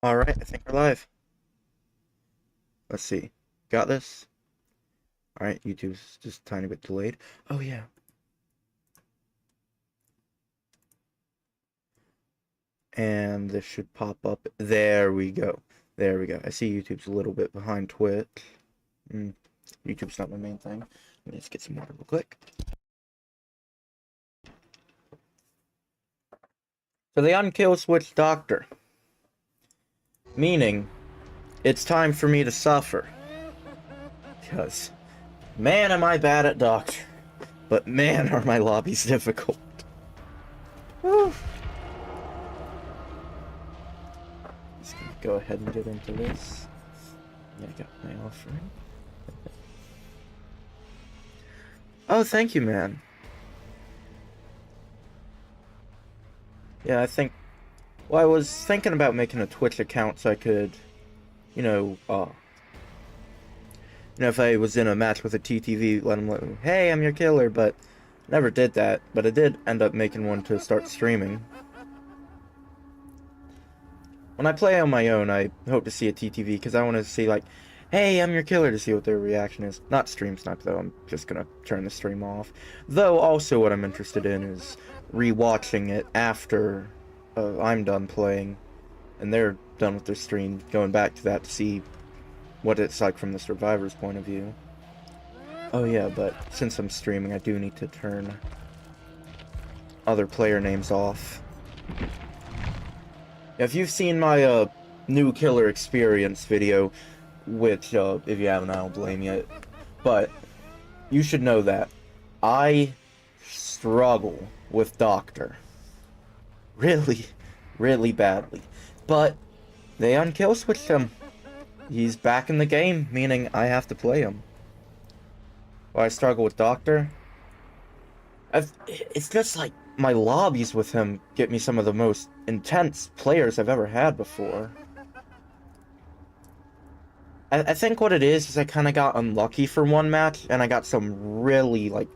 Alright, I think we're live. Let's see. Got this? Alright, YouTube's just a tiny bit delayed. Oh, yeah. And this should pop up. There we go. There we go. I see YouTube's a little bit behind Twitch. YouTube's not my main thing. Let me just get some more real quick. So they unkill switch Doctor. Meaning, it's time for me to suffer. Because, man, am I bad at Doctor. But man, are my lobbies difficult. Whew. Just gonna go ahead and get into this. Yeah, I got my offering. Oh, thank you, man. Yeah, well, I was thinking about making a Twitch account so I could, if I was in a match with a TTV, let them know, hey, I'm your killer, but never did that. But I did end up making one to start streaming. When I play on my own, I hope to see a TTV, because I want to see, like, hey, I'm your killer, to see what their reaction is. Not stream snipe, though. I'm just gonna turn the stream off. Though, also what I'm interested in is rewatching it after I'm done playing, and they're done with their stream, going back to that to see what it's like from the survivor's point of view. Oh yeah, but since I'm streaming, I do need to turn other player names off. If you've seen my new killer experience video, which if you haven't, I don't blame you, but you should know that I struggle with Doctor really, really badly, but they unkill switched him. He's back in the game, meaning I have to play him. Why I struggle with Doctor? It's just like my lobbies with him get me some of the most intense players I've ever had before. I think what it is I kind of got unlucky for one match, and I got some really, like,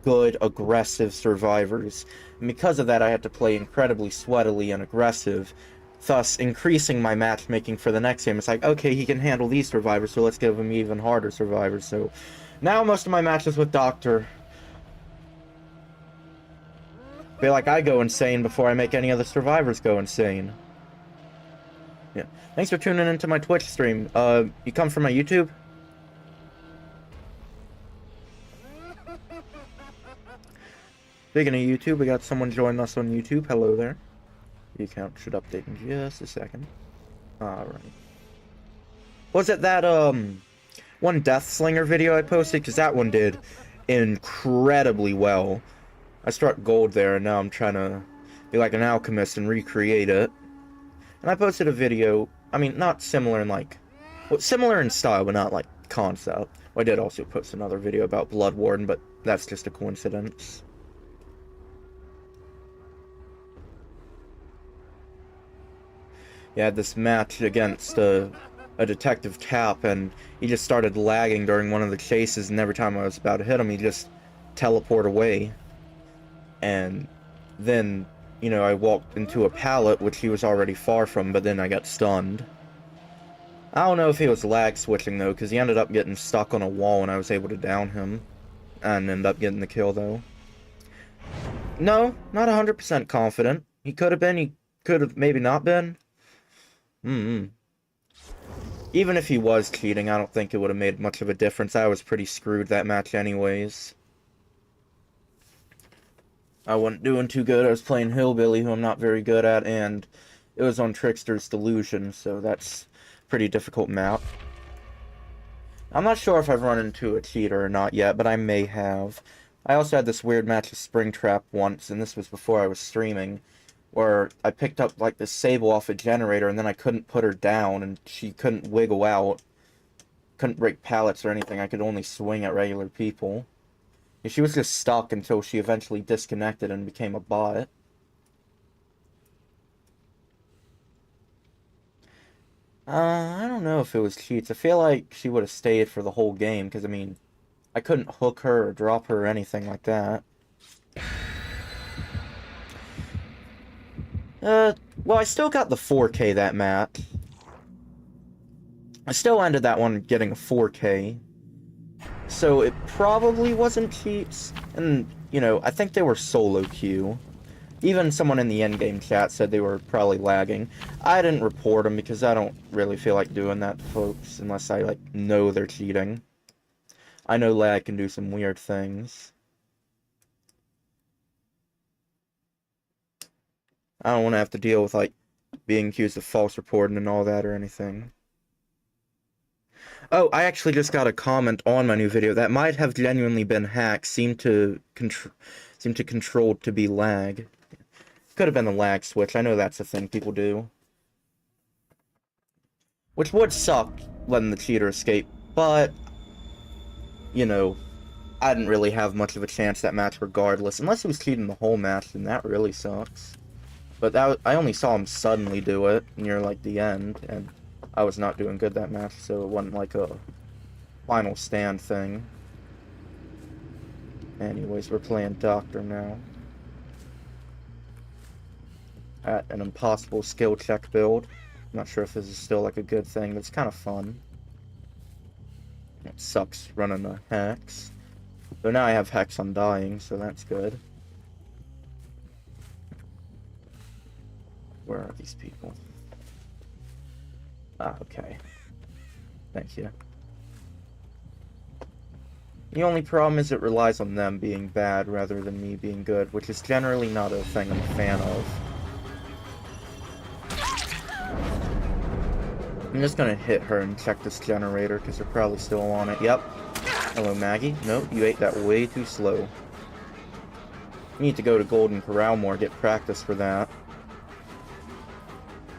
good, aggressive survivors. And because of that, I had to play incredibly sweatily and aggressive, thus increasing my matchmaking for the next game. It's like, okay, he can handle these survivors, so let's give him even harder survivors. So now most of my matches with Doctor feel like I go insane before I make any other survivors go insane. Yeah. Thanks for tuning into my Twitch stream. You come from my YouTube? Speaking of YouTube, we got someone joining us on YouTube. Hello there. The account should update in just a second. Alright. Was it that, one Death Slinger video I posted? Because that one did incredibly well. I struck gold there, and now I'm trying to be like an alchemist and recreate it. And I posted a video, I mean, not similar in, like, well, similar in style, but not, like, concept. Well, I did also post another video about Blood Warden, but that's just a coincidence. Yeah, I had this match against a Detective Cap, and he just started lagging during one of the chases, and every time I was about to hit him, he just teleport away. And then, you know, I walked into a pallet, which he was already far from, but then I got stunned. I don't know if he was lag switching, though, because he ended up getting stuck on a wall, and I was able to down him. And ended up getting the kill, though. No, not 100% confident. He could have been, he could have maybe not been. Even if he was cheating, I don't think it would have made much of a difference. I was pretty screwed that match anyways. I wasn't doing too good. I was playing Hillbilly, who I'm not very good at, and it was on Trickster's Delusion, so that's a pretty difficult map. I'm not sure if I've run into a cheater or not yet, but I may have. I also had this weird match with Springtrap once, and this was before I was streaming, where I picked up, like, this Sable off a generator, and then I couldn't put her down, and she couldn't wiggle out. Couldn't break pallets or anything. I could only swing at regular people. And she was just stuck until she eventually disconnected and became a bot. I don't know if it was cheats. I feel like she would have stayed for the whole game, because, I mean, I couldn't hook her or drop her or anything like that. Well, I still got the 4K that match. I still ended that one getting a 4K. So it probably wasn't cheats. And, you know, I think they were solo queue. Even someone in the endgame chat said they were probably lagging. I didn't report them because I don't really feel like doing that to folks unless I, like, know they're cheating. I know lag can do some weird things. I don't want to have to deal with, like, being accused of false reporting and all that or anything. Oh, I actually just got a comment on my new video that might have genuinely been hacked. Seemed to control to be lag. Could have been the lag switch. I know that's a thing people do. Which would suck letting the cheater escape, but you know, I didn't really have much of a chance that match regardless. Unless he was cheating the whole match, then that really sucks. But I only saw him suddenly do it near like the end, and I was not doing good that match, so it wasn't like a final stand thing. Anyways, we're playing Doctor now. At an impossible skill check build. I'm not sure if this is still like a good thing, but it's kind of fun. It sucks running the Hex. But now I have Hex Undying, so that's good. Where are these people? Ah, okay. Thank you. The only problem is it relies on them being bad rather than me being good, which is generally not a thing I'm a fan of. I'm just gonna hit her and check this generator, because they're probably still on it. Yep. Hello, Maggie. Nope, you ate that way too slow. You need to go to Golden Corral more, get practice for that.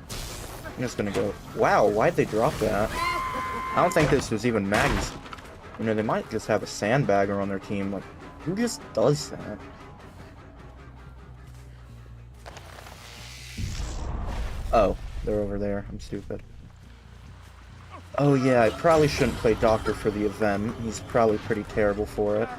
I'm just gonna go... Wow, why'd they drop that? I don't think this was even Maggie's... You know, they might just have a sandbagger on their team. Like, who just does that? Oh, they're over there. I'm stupid. Oh yeah, I probably shouldn't play Doctor for the event. He's probably pretty terrible for it.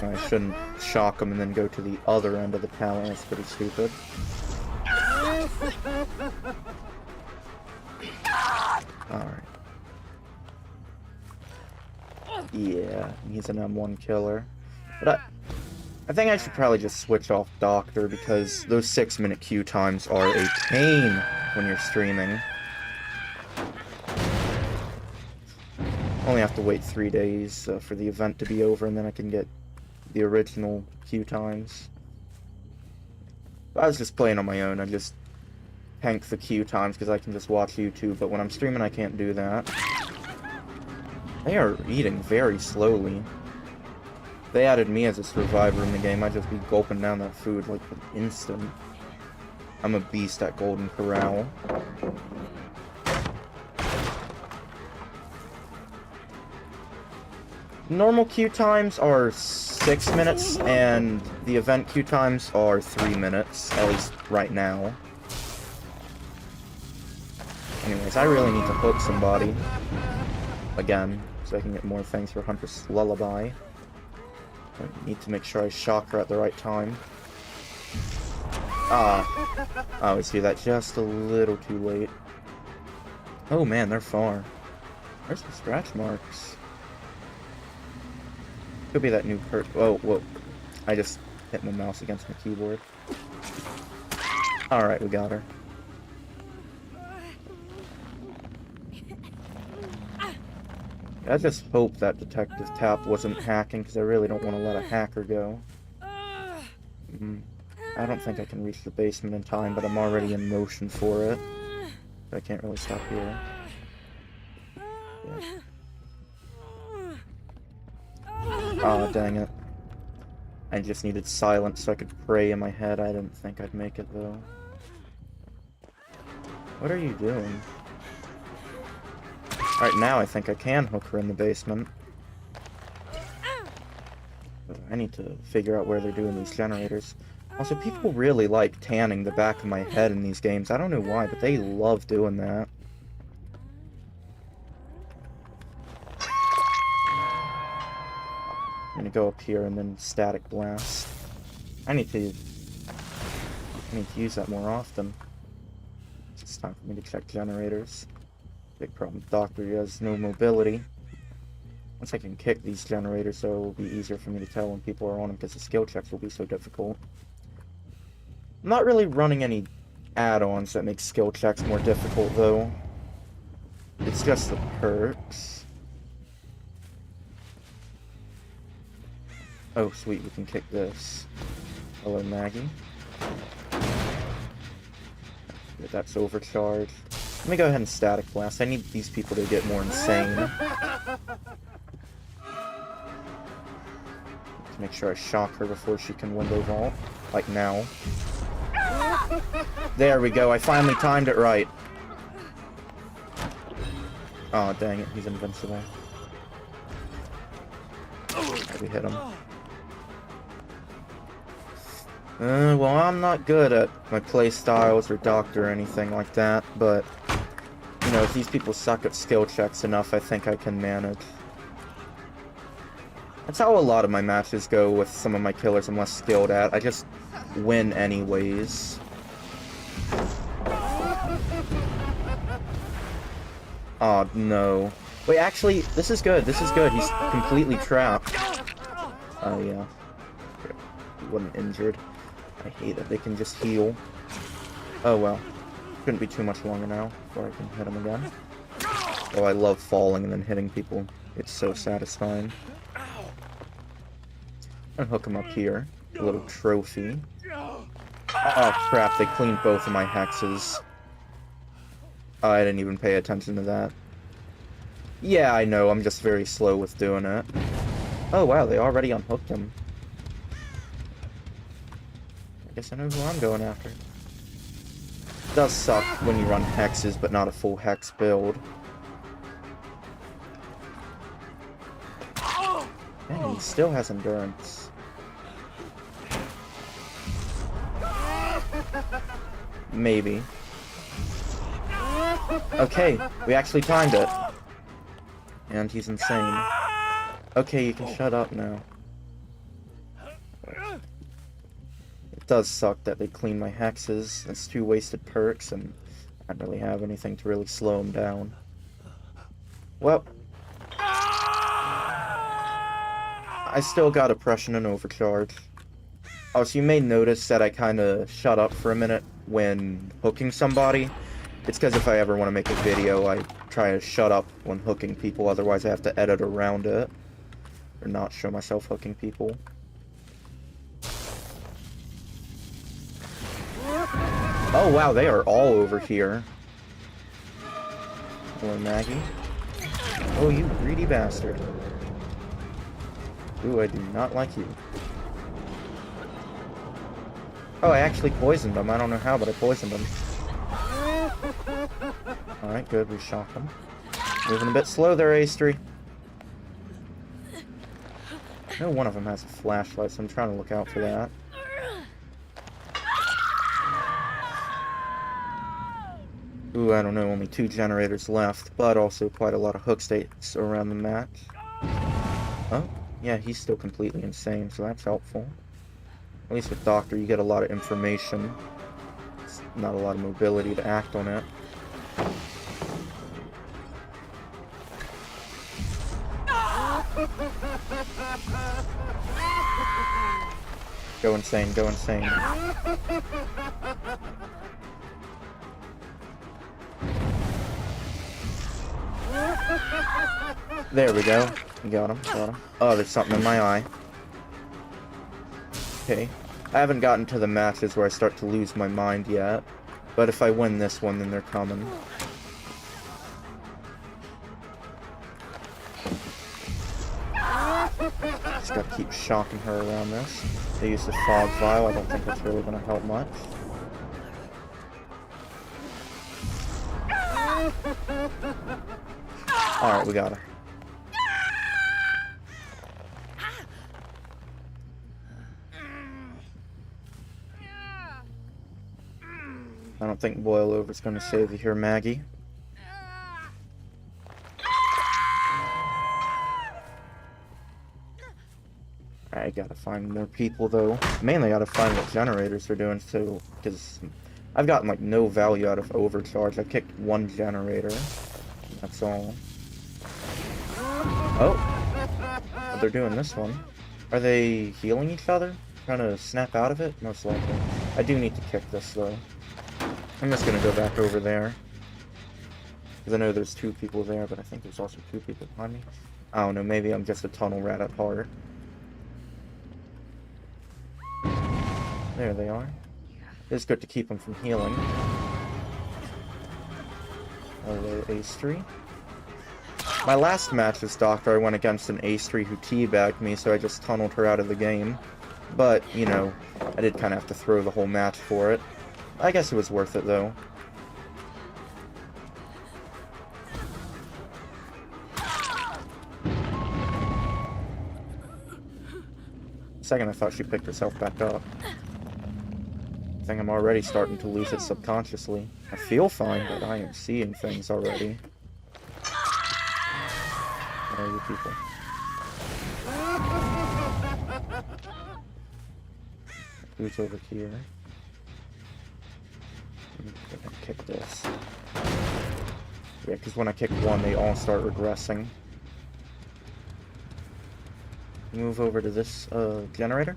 I shouldn't shock him and then go to the other end of the pallet. That's pretty stupid. Alright. Yeah, he's an M1 killer. But I think I should probably just switch off Doctor, because those 6-minute queue times are a pain when you're streaming. Only have to wait 3 days for the event to be over, and then I can get the original queue times. If I was just playing on my own, I'd just tank the queue times because I can just watch YouTube, but when I'm streaming I can't do that. They are eating very slowly. If they added me as a survivor in the game, I'd just be gulping down that food like an instant. I'm a beast at Golden Corral. Normal queue times are 6 minutes, and the event queue times are 3 minutes, at least right now. Anyways, I really need to hook somebody. Again, so I can get more things for Huntress Lullaby. I need to make sure I shock her at the right time. Ah, I always do that just a little too late. Oh man, they're far. There's some scratch marks. Could be that new perk. Oh, whoa. I just hit my mouse against my keyboard. Alright, we got her. I just hope that Detective Tap wasn't hacking, because I really don't want to let a hacker go. I don't think I can reach the basement in time, but I'm already in motion for it. I can't really stop here. Yeah. Aw, dang it. I just needed silence so I could pray in my head. I didn't think I'd make it, though. What are you doing? Alright, now I think I can hook her in the basement. I need to figure out where they're doing these generators. Also, people really like tanning the back of my head in these games. I don't know why, but they love doing that. I'm gonna go up here and then static blast. I need to I need to use that more often. It's time for me to check generators. Big problem with Doctor, he has no mobility. Once I can kick these generators, so it will be easier for me to tell when people are on them, because the skill checks will be so difficult. I'm not really running any add-ons that make skill checks more difficult, though. It's just the perks. Oh, sweet, we can kick this. Hello, Maggie. That's overcharged. Let me go ahead and static blast. I need these people to get more insane. To make sure I shock her before she can window vault. Like now. There we go, I finally timed it right. Oh, dang it, he's invincible. We hit him. Well, I'm not good at my playstyles or Doctor or anything like that, but, you know, if these people suck at skill checks enough, I think I can manage. That's how a lot of my matches go with some of my killers I'm less skilled at. I just win anyways. Oh, no. Wait, actually, this is good. This is good. He's completely trapped. Oh, yeah. He wasn't injured. I hate it. They can just heal. Oh, well. Couldn't be too much longer now before I can hit him again. Oh, I love falling and then hitting people. It's so satisfying. I'm gonna hook him up here. A little trophy. Oh, crap. They cleaned both of my hexes. Oh, I didn't even pay attention to that. Yeah, I know. I'm just very slow with doing it. Oh, wow. They already unhooked him. I guess I know who I'm going after. It does suck when you run hexes, but not a full hex build. Man, he still has endurance. Maybe. Okay, we actually timed it. And he's insane. Okay, you can shut up now. It does suck that they clean my hexes. It's 2 wasted perks, and I don't really have anything to really slow them down. Well, I still got oppression and overcharge. Oh, so you may notice that I kind of shut up for a minute when hooking somebody. It's because if I ever want to make a video, I try to shut up when hooking people, otherwise I have to edit around it. Or not show myself hooking people. Oh wow, they are all over here. Hello, Maggie. Oh, you greedy bastard. Ooh, I do not like you. Oh, I actually poisoned them. I don't know how, but I poisoned them. Alright, good. We shocked them. Moving a bit slow there, Ace3. I know one of them has a flashlight, so I'm trying to look out for that. Ooh, I don't know. Only 2 generators left, but also quite a lot of hook states around the match. Oh, yeah, he's still completely insane, so that's helpful. At least with Doctor, you get a lot of information. It's not a lot of mobility to act on it. Go insane, go insane. There we go. Got him, got him. Oh, there's something in my eye. Okay. I haven't gotten to the matches where I start to lose my mind yet. But if I win this one, then they're coming. Just gotta keep shocking her around this. They use the fog vial. I don't think that's really gonna help much. Alright, we got her. I don't think boil over's gonna save you here, Maggie. I gotta find more people, though. Mainly gotta find what generators are doing, so... Because I've gotten, like, no value out of overcharge. I kicked one generator. That's all. Oh! They're doing this one. Are they healing each other? Trying to snap out of it? Most likely. I do need to kick this, though. I'm just gonna go back over there. Because I know there's two people there, but I think there's also two people behind me. I don't know, maybe I'm just a tunnel rat at heart. There they are. It's good to keep them from healing. Hello, Ace3. My last match as Doctor, I went against an Ace3 who teabagged me, so I just tunneled her out of the game. But, you know, I did kind of have to throw the whole match for it. I guess it was worth it, though. Second, I thought she picked herself back up. I think I'm already starting to lose it subconsciously. I feel fine, but I am seeing things already. Where are you people? Who's over here? I'm gonna kick this. Yeah, because when I kick one, they all start regressing. Move over to this generator.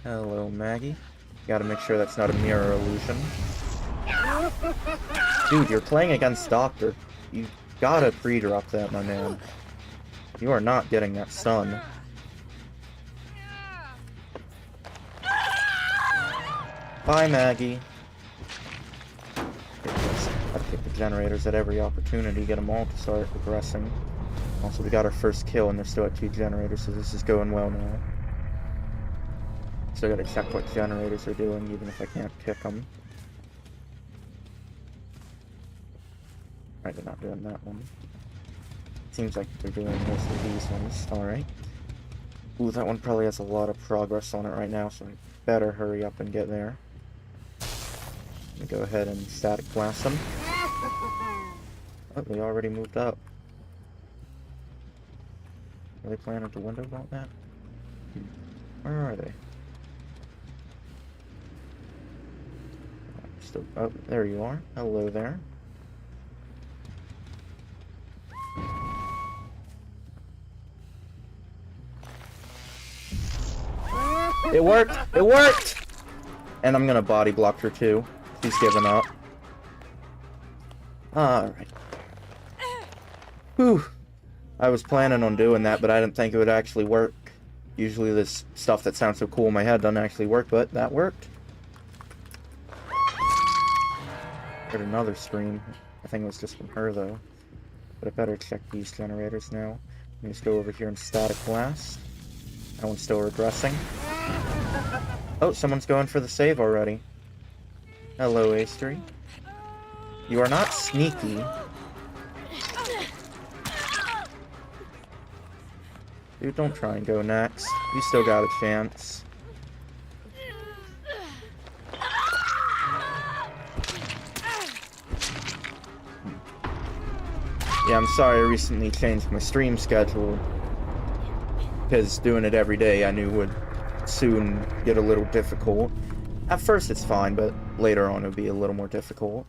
Hello, Maggie. Gotta make sure that's not a mirror illusion. Dude, you're playing against Doctor. You gotta pre-drop that, my man. You are not getting that stun. Bye, Maggie. I've kicked the generators at every opportunity, get them all to start regressing. Also, we got our first kill, and they're still at 2 generators, so this is going well now. Still gotta check what generators are doing, even if I can't kick them. Alright, they're not doing that one. Seems like they're doing most of these ones. Alright. Ooh, that one probably has a lot of progress on it right now, so I better hurry up and get there. Let me go ahead and static blast them. Oh, they already moved up. Are they playing at the window about that? Where are they? Still, oh, there you are. Hello there. It worked! It worked! And I'm gonna body block her too. She's giving up. Alright. Whew. I was planning on doing that, but I didn't think it would actually work. Usually this stuff that sounds so cool in my head doesn't actually work, but that worked. Heard another scream. I think it was just from her, though. But I better check these generators now. Let me just go over here and static blast. That one's still regressing. Oh, someone's going for the save already. Hello, Ace3. You are not sneaky. Dude, don't try and go next. You still got a chance. Yeah, I'm sorry I recently changed my stream schedule. Because doing it every day I knew would soon get a little difficult. At first it's fine, but later on it would be a little more difficult.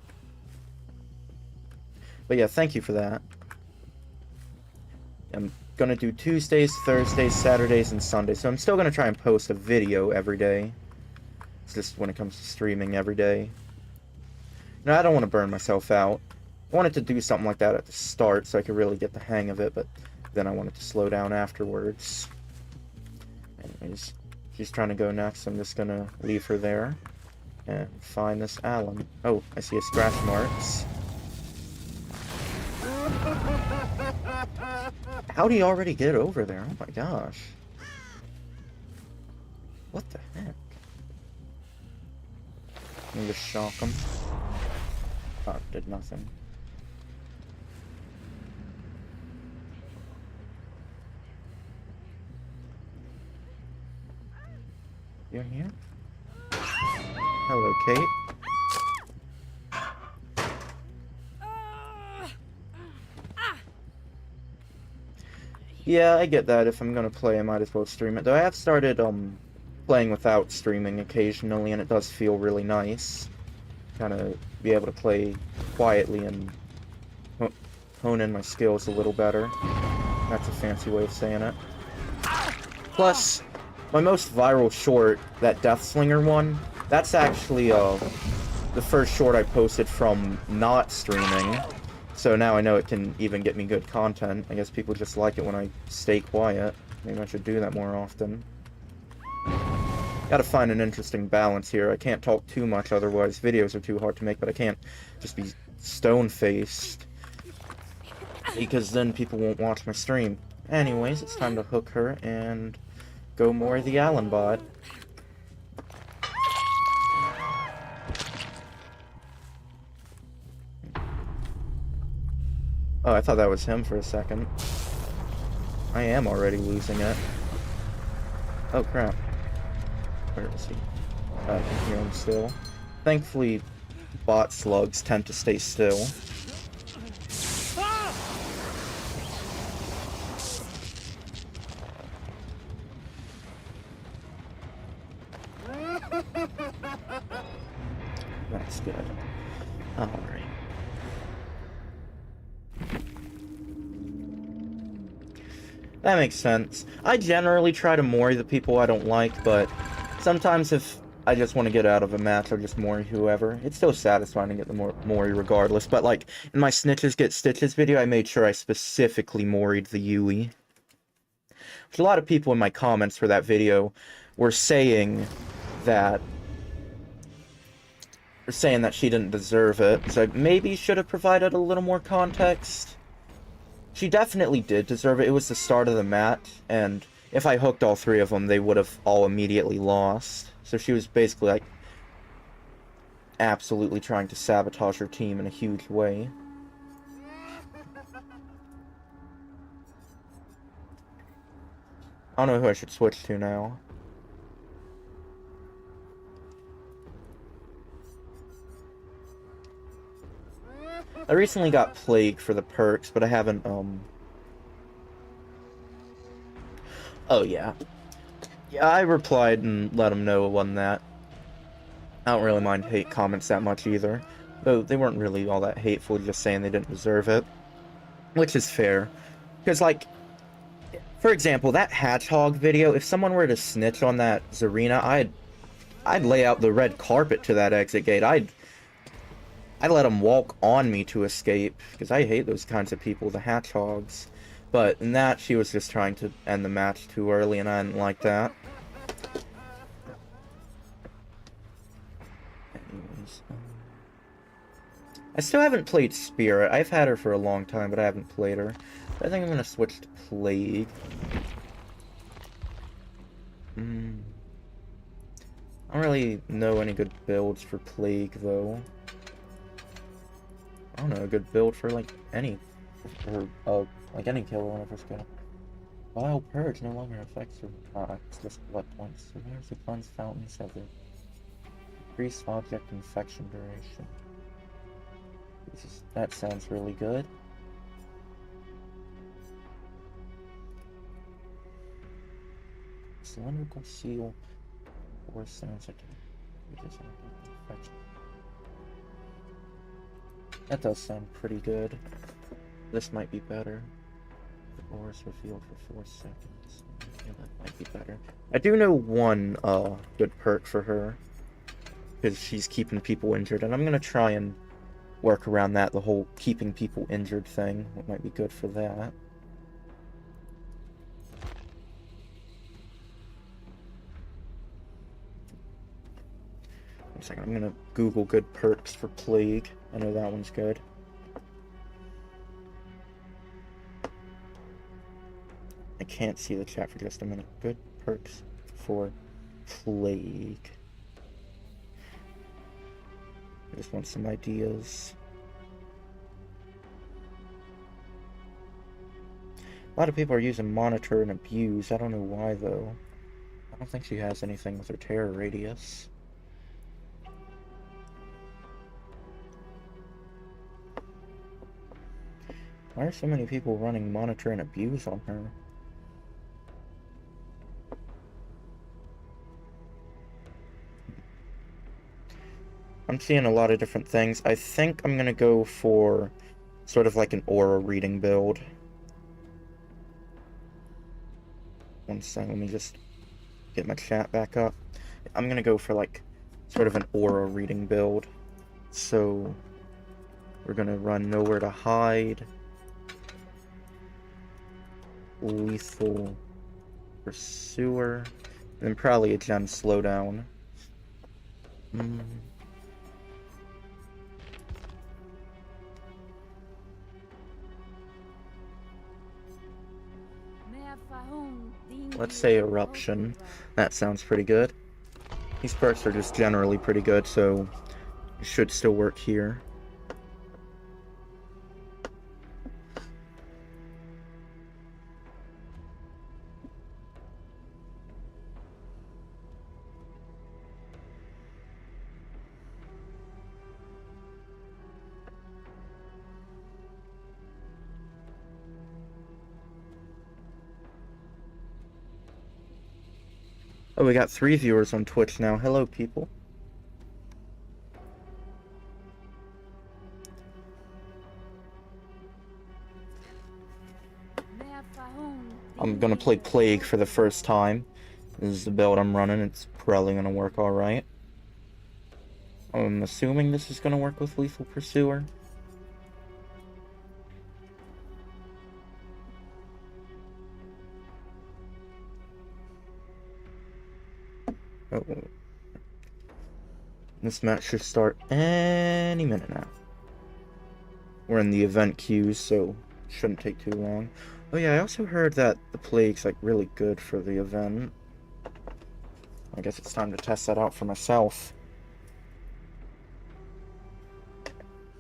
But yeah, thank you for that. I'm gonna do Tuesdays, Thursdays, Saturdays, and Sundays, so I'm still gonna try and post a video every day. It's just when it comes to streaming every day. No, I don't want to burn myself out. I wanted to do something like that at the start so I could really get the hang of it, but then I wanted to slow down afterwards. Anyways, she's trying to go next. I'm just gonna leave her there and find this Alan. Oh, I see his scratch marks. How'd he already get over there? Oh my gosh. What the heck? Let me just shock him. Oh, did nothing. You in here? Hello, Kate. Yeah, I get that. If I'm gonna play, I might as well stream it. Though I have started, playing without streaming occasionally, and it does feel really nice. Kind of be able to play quietly and hone in my skills a little better. That's a fancy way of saying it. Plus, my most viral short, that Deathslinger one, that's actually, the first short I posted from not streaming. So now I know it can even get me good content. I guess people just like it when I stay quiet. Maybe I should do that more often. Gotta find an interesting balance here. I can't talk too much, otherwise videos are too hard to make, but I can't just be stone-faced, because then people won't watch my stream. Anyways, it's time to hook her and go more the Allen bot. Oh, I thought that was him for a second. I am already losing it. Oh, crap. Where is he? I can hear him still. Thankfully, bot slugs tend to stay still. That's good. Alright. That makes sense. I generally try to mori the people I don't like, but sometimes if I just want to get out of a match, I'll just mori whoever. It's still satisfying to get the mori regardless, but like, in my Snitches Get Stitches video, I made sure I specifically moried the Yui. Which a lot of people in my comments for that video were saying that she didn't deserve it, so I maybe should have provided a little more context. She definitely did deserve it. It was the start of the match, and if I hooked all three of them, they would have all immediately lost. So she was basically, like, absolutely trying to sabotage her team in a huge way. I don't know who I should switch to now. I recently got Plague for the perks, but I haven't, Oh, yeah. Yeah, I replied and let them know it wasn't that. I don't really mind hate comments that much either. Though they weren't really all that hateful, just saying they didn't deserve it. Which is fair. Because, like, for example, that Hatchhog video, if someone were to snitch on that Zarina, I'd lay out the red carpet to that exit gate. I'd let them walk on me to escape, because I hate those kinds of people, the Hatchhogs. But in that, she was just trying to end the match too early, and I didn't like that. Anyways, I still haven't played Spirit. I've had her for a long time, but I haven't played her. I think I'm gonna switch to Plague. I don't really know any good builds for Plague, though. I don't know a good build for, like, any... like any killer whenever it's gonna. Vile Purge no longer affects your products, just blood points. Survivors who cleanse fountains have their increased object infection duration. That sounds really good. Cylindrical seal or sounds like infection. That does sound pretty good. This might be better. The ore is revealed for 4 seconds. Yeah, that might be better. I do know one good perk for her, because she's keeping people injured, and I'm gonna try and work around that, the whole keeping people injured thing. It might be good for that. One second, I'm gonna Google good perks for Plague. I know that one's good. I can't see the chat for just a minute. Good perks for Plague. I just want some ideas. A lot of people are using Monitor and Abuse. I don't know why, though. I don't think she has anything with her terror radius. Why are so many people running Monitor and Abuse on her? I'm seeing a lot of different things. I think I'm gonna go for sort of like an aura reading build. One second, let me just get my chat back up. I'm gonna go for like sort of an aura reading build. So we're gonna run Nowhere to Hide, Lethal Pursuer, and then probably a gem slowdown. Let's say Eruption. That sounds pretty good. These perks are just generally pretty good, so it should still work here. Oh, we got 3 viewers on Twitch now. Hello, people. I'm gonna play Plague for the first time. This is the build I'm running. It's probably gonna work alright. I'm assuming this is gonna work with Lethal Pursuer. Oh. This match should start any minute now. We're in the event queues, so it shouldn't take too long. Oh yeah, I also heard that the Plague's like really good for the event. I guess it's time to test that out for myself.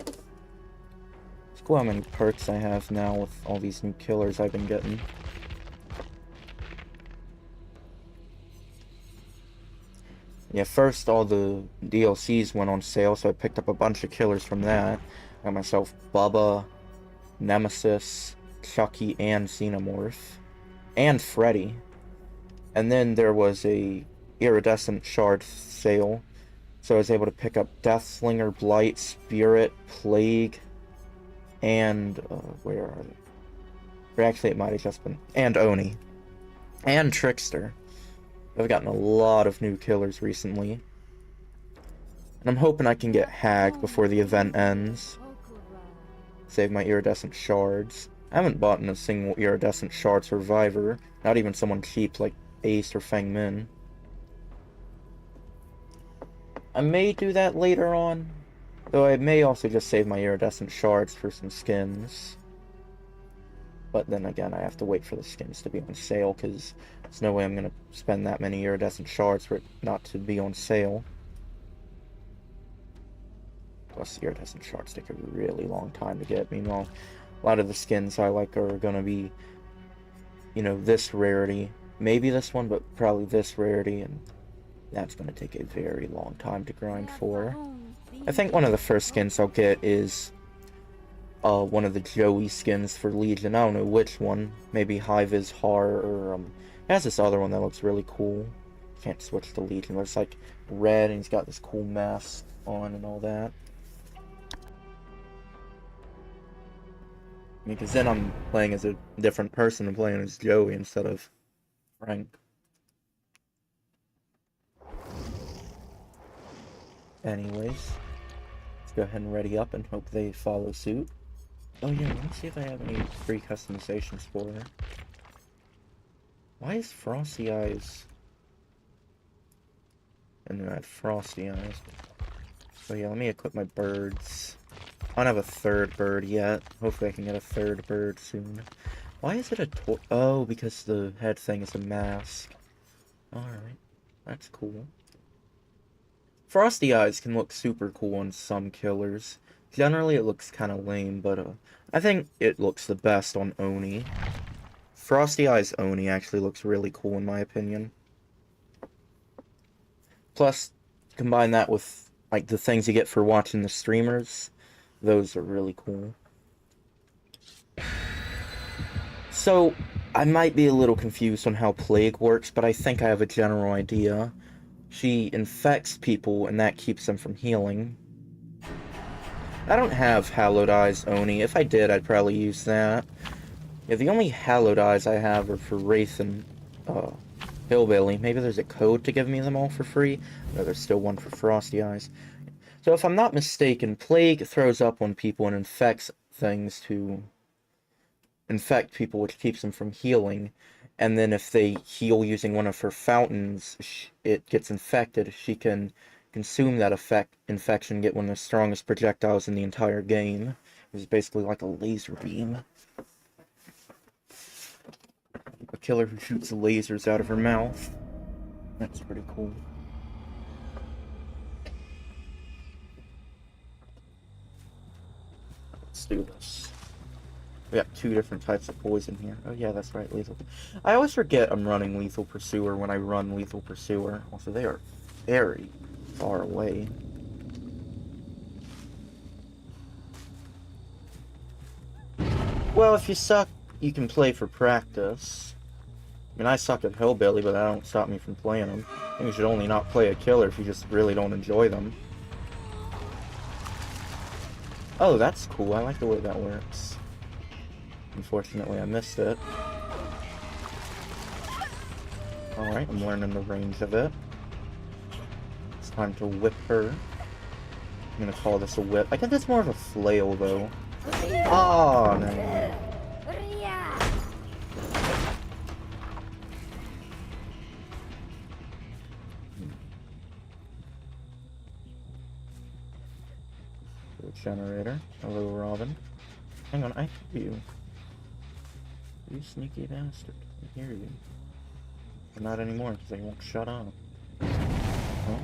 It's cool how many perks I have now with all these new killers I've been getting. Yeah, first all the DLCs went on sale, so I picked up a bunch of killers from that. Got myself Bubba, Nemesis, Chucky, and Xenomorph. And Freddy. And then there was a Iridescent Shard sale, so I was able to pick up Deathslinger, Blight, Spirit, Plague, and, where are they? Or actually, it might have just been... And Oni. And Trickster. I've gotten a lot of new killers recently. And I'm hoping I can get Hag before the event ends. Save my Iridescent Shards. I haven't bought a single Iridescent Shard Survivor. Not even someone cheap like Ace or Feng Min. I may do that later on. Though I may also just save my Iridescent Shards for some skins. But then again, I have to wait for the skins to be on sale, because there's no way I'm going to spend that many Iridescent Shards for it not to be on sale. Plus, Iridescent Shards take a really long time to get. Meanwhile, a lot of the skins I like are going to be, you know, this rarity. Maybe this one, but probably this rarity, and that's going to take a very long time to grind for. I think one of the first skins I'll get is one of the Joey skins for Legion. I don't know which one. Maybe High-Vis Har, or it has this other one that looks really cool. Can't switch to Legion, but it's like red and he's got this cool mask on and all that. Because then I'm playing as a different person and playing as Joey instead of Frank. Anyways, let's go ahead and ready up and hope they follow suit. Oh yeah, let me see if I have any free customizations for her. Why is Frosty Eyes? And then I have Frosty Eyes. So yeah, let me equip my birds. I don't have a third bird yet. Hopefully I can get a third bird soon. Why is it a oh, because the head thing is a mask. Alright, that's cool. Frosty Eyes can look super cool on some killers. Generally it looks kind of lame, but I think it looks the best on Oni. Frosty Eyes Oni actually looks really cool in my opinion. Plus, combine that with like the things you get for watching the streamers. Those are really cool. So, I might be a little confused on how Plague works, but I think I have a general idea. She infects people, and that keeps them from healing. I don't have Hallowed Eyes Oni. If I did, I'd probably use that. Yeah, the only Hallowed Eyes I have are for Wraith and Hillbilly. Maybe there's a code to give me them all for free. No, there's still one for Frosty Eyes. So if I'm not mistaken, Plague throws up on people and infects things to infect people, which keeps them from healing. And then if they heal using one of her fountains, it gets infected. She can consume that infection, get one of the strongest projectiles in the entire game. It's basically like a laser beam. A killer who shoots lasers out of her mouth. That's pretty cool. Let's do this. We got 2 different types of poison here. Oh yeah, that's right, lethal. I always forget I'm running Lethal Pursuer when I run Lethal Pursuer. Also, they are very far away. Well, if you suck, you can play for practice. I mean, I suck at Hillbilly, but that don't stop me from playing them. I think you should only not play a killer if you just really don't enjoy them. Oh, that's cool. I like the way that works. Unfortunately, I missed it. Alright, I'm learning the range of it. It's time to whip her. I'm gonna call this a whip. I think that's more of a flail, though. Oh, no. Generator. Hello, Robin. Hang on, I hear you. You sneaky bastard. I hear you. But not anymore, because they won't shut up. Oh.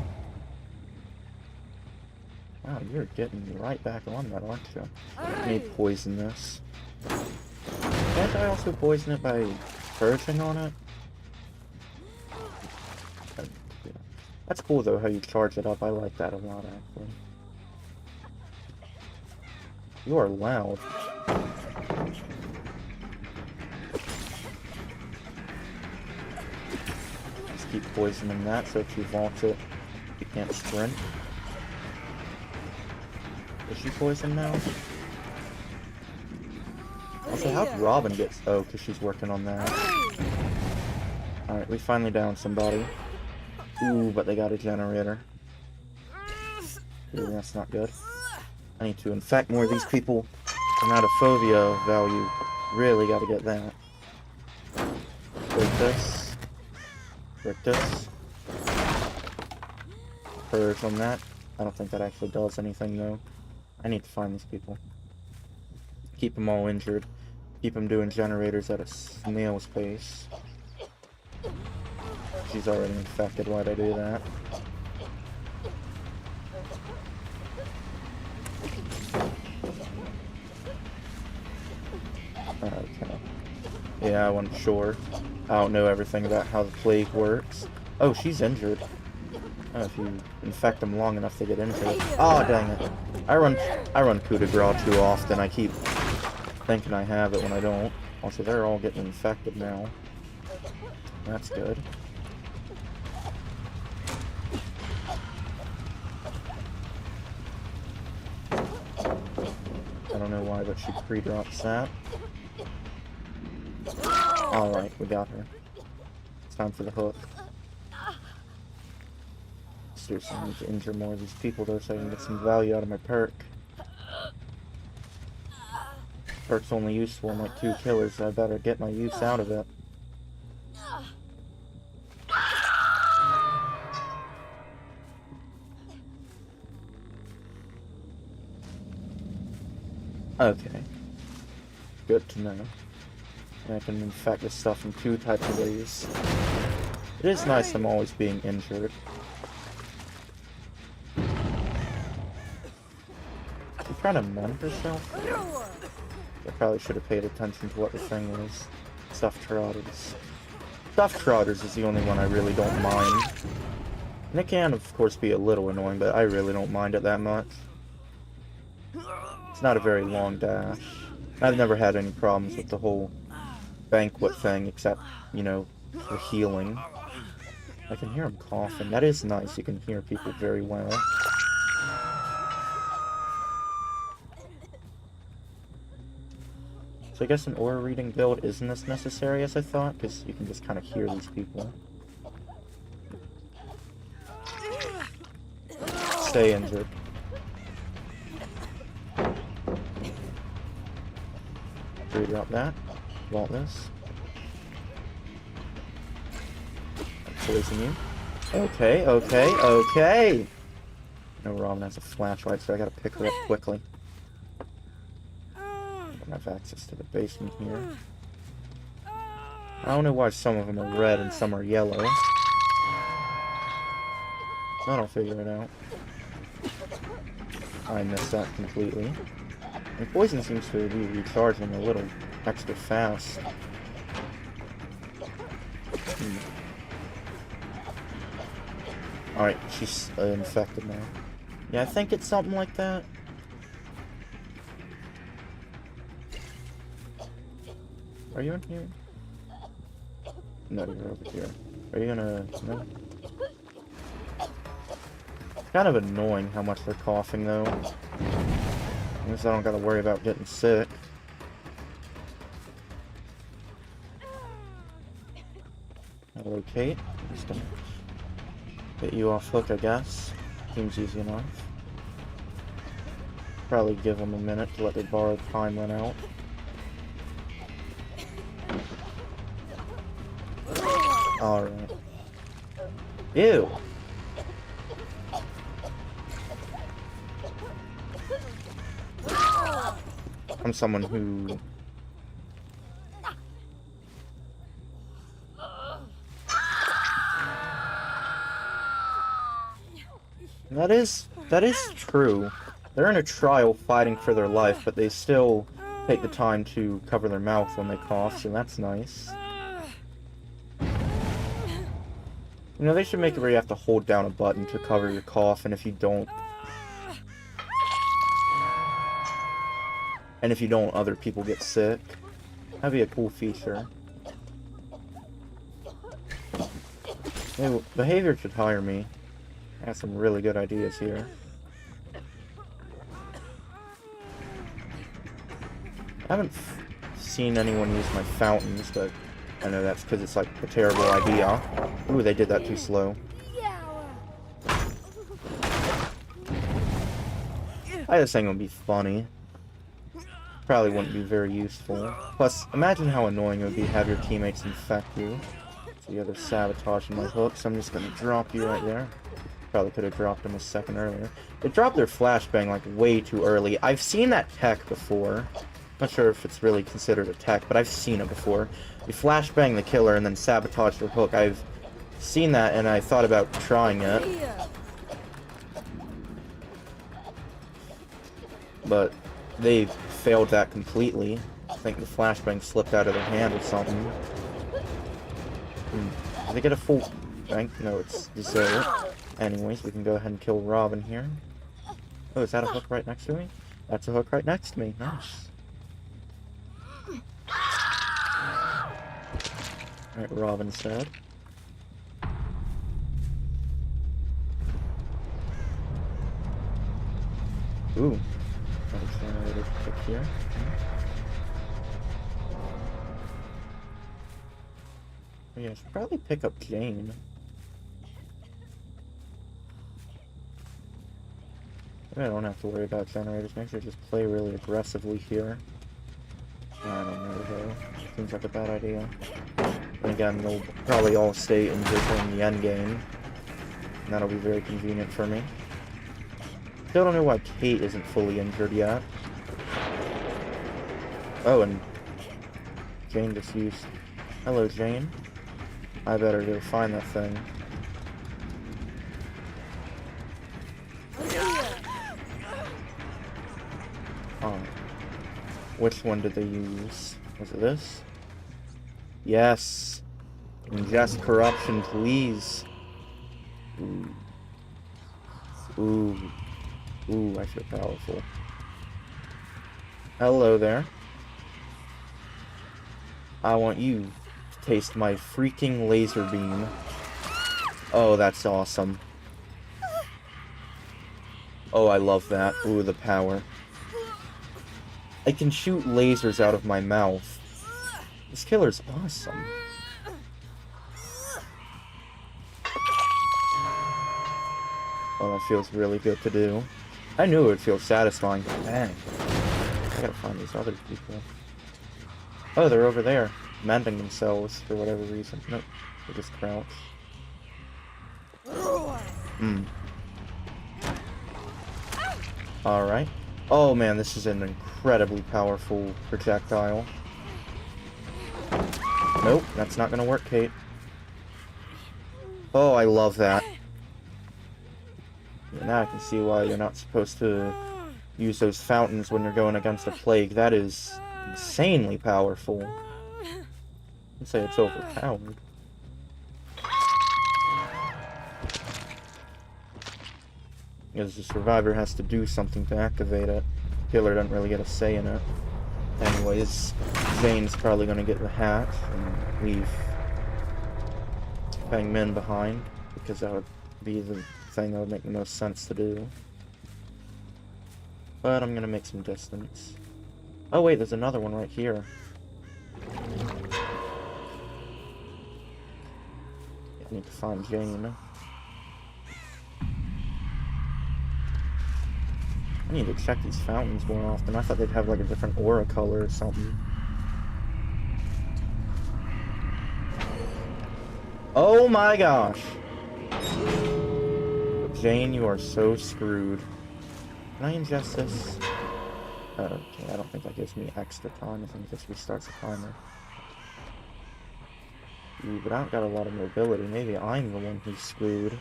Wow, you're getting right back on that, aren't you? Let me poison this. Can't I also poison it by purging on it? That's cool, though, how you charge it up. I like that a lot, actually. You are loud. Just keep poisoning that, so if you vault it, you can't sprint. Is she poisoned now? Also, how'd Robin get... Oh, because she's working on that. Alright, we finally downed somebody. Ooh, but they got a generator. Ooh, that's not good. I need to infect more of these people. Chromatophobia value. Really gotta get that. Break this. Break this. Purge on that. I don't think that actually does anything, though. I need to find these people. Keep them all injured. Keep them doing generators at a snail's pace. She's already infected. Why'd I do that? Okay. Yeah, I wasn't sure. I don't know everything about how the plague works. Oh, she's injured. Oh, if you infect them long enough, they get injured. Oh, dang it. I run coup de grace too often. I keep thinking I have it when I don't. Also, they're all getting infected now. That's good. I don't know why, but she pre-drops that. Alright, we got her. It's time for the hook. Seriously, I need to injure more of these people, though, so I can get some value out of my perk. Perk's only useful in like 2 killers, so I better get my use out of it. Okay. Good to know. And I can infect this stuff in 2 types of ways. It is nice I'm always being injured. She's trying to mend herself? I probably should have paid attention to what the thing was. Stuffed Trotters. Stuffed Trotters is the only one I really don't mind. And it can, of course, be a little annoying, but I really don't mind it that much. It's not a very long dash. I've never had any problems with the whole banquet thing, except, you know, for healing. I can hear him coughing. That is nice. You can hear people very well. So I guess an aura reading build isn't as necessary as I thought, because you can just kind of hear these people. Stay injured. Redrop that. Want this. Poison you. Okay, okay, okay! No, Robin has a flashlight, so I gotta pick her up quickly. I don't have access to the basement here. I don't know why some of them are red and some are yellow. I'll figure it out. I missed that completely. And poison seems to be recharging a little extra fast. Alright, she's infected now. Yeah, I think it's something like that. Are you in here? No, you're over here. Are you gonna... No? Kind of annoying how much they're coughing, though. At least I don't gotta worry about getting sick. I'll locate. Just gonna get you off hook, I guess. Seems easy enough. Probably give them a minute to let their borrowed time run out. Alright. Ew! I'm someone who... That is true. They're in a trial fighting for their life, but they still take the time to cover their mouth when they cough, so that's nice. You know, they should make it where you have to hold down a button to cover your cough, and if you don't... other people get sick. That'd be a cool feature. Hey, behavior should hire me. I have some really good ideas here. I haven't seen anyone use my fountains, but I know that's because it's like a terrible idea. Ooh, they did that too slow. I just think it would be funny. Probably wouldn't be very useful. Plus, imagine how annoying it would be to have your teammates infect you. So yeah, they're sabotaging my hook, so I'm just gonna drop you right there. Probably could have dropped them a second earlier. They dropped their flashbang like way too early. I've seen that tech before. Not sure if it's really considered a tech, but I've seen it before. You flashbang the killer and then sabotage their hook. I've seen that and I thought about trying it. But they failed that completely. I think the flashbang slipped out of their hand or something. Did they get a full bank? No, it's dessert. Anyways, we can go ahead and kill Robin here. Oh, is that a hook right next to me? That's a hook right next to me. Nice. Alright, Robin's dead. Ooh. Generator pick here. Oh, yeah, I should probably pick up Jane. I don't have to worry about generators. Maybe I just play really aggressively here. I don't know though. Seems like a bad idea. And again, they'll probably all stay injured in the end game. And that'll be very convenient for me. Still don't know why Kate isn't fully injured yet. Oh, and Jane just used... Hello, Jane. I better go find that thing. Oh. Which one did they use? Was it this? Yes. Ingest corruption, please. Ooh. Ooh. Ooh, I feel powerful. Hello there. I want you to taste my freaking laser beam. Oh, that's awesome. Oh, I love that. Ooh, the power. I can shoot lasers out of my mouth. This killer's awesome. Oh, that feels really good to do. I knew it would feel satisfying, but dang. I gotta find these other people. Oh, they're over there, mending themselves for whatever reason. Nope, they just crouch. Alright. Oh man, this is an incredibly powerful projectile. Nope, that's not gonna work, Kate. Oh, I love that. Yeah, now I can see why you're not supposed to use those fountains when you're going against a plague. That is insanely powerful. I'd say it's overpowered. Because the survivor has to do something to activate it. Killer doesn't really get a say in it. Anyways, Zane's probably gonna get the hat and leave Fang Min behind, because that would be the thing that would make the most sense to do. But I'm gonna make some distance. Oh wait, there's another one right here. I need to find Jane. I need to check these fountains more often. I thought they'd have like a different aura color or something. Oh my gosh! Jane, you are so screwed. Can I ingest this? Okay, I don't think that gives me extra time. I think it just restarts the timer. Ooh, but I don't got a lot of mobility. Maybe I'm the one who's screwed.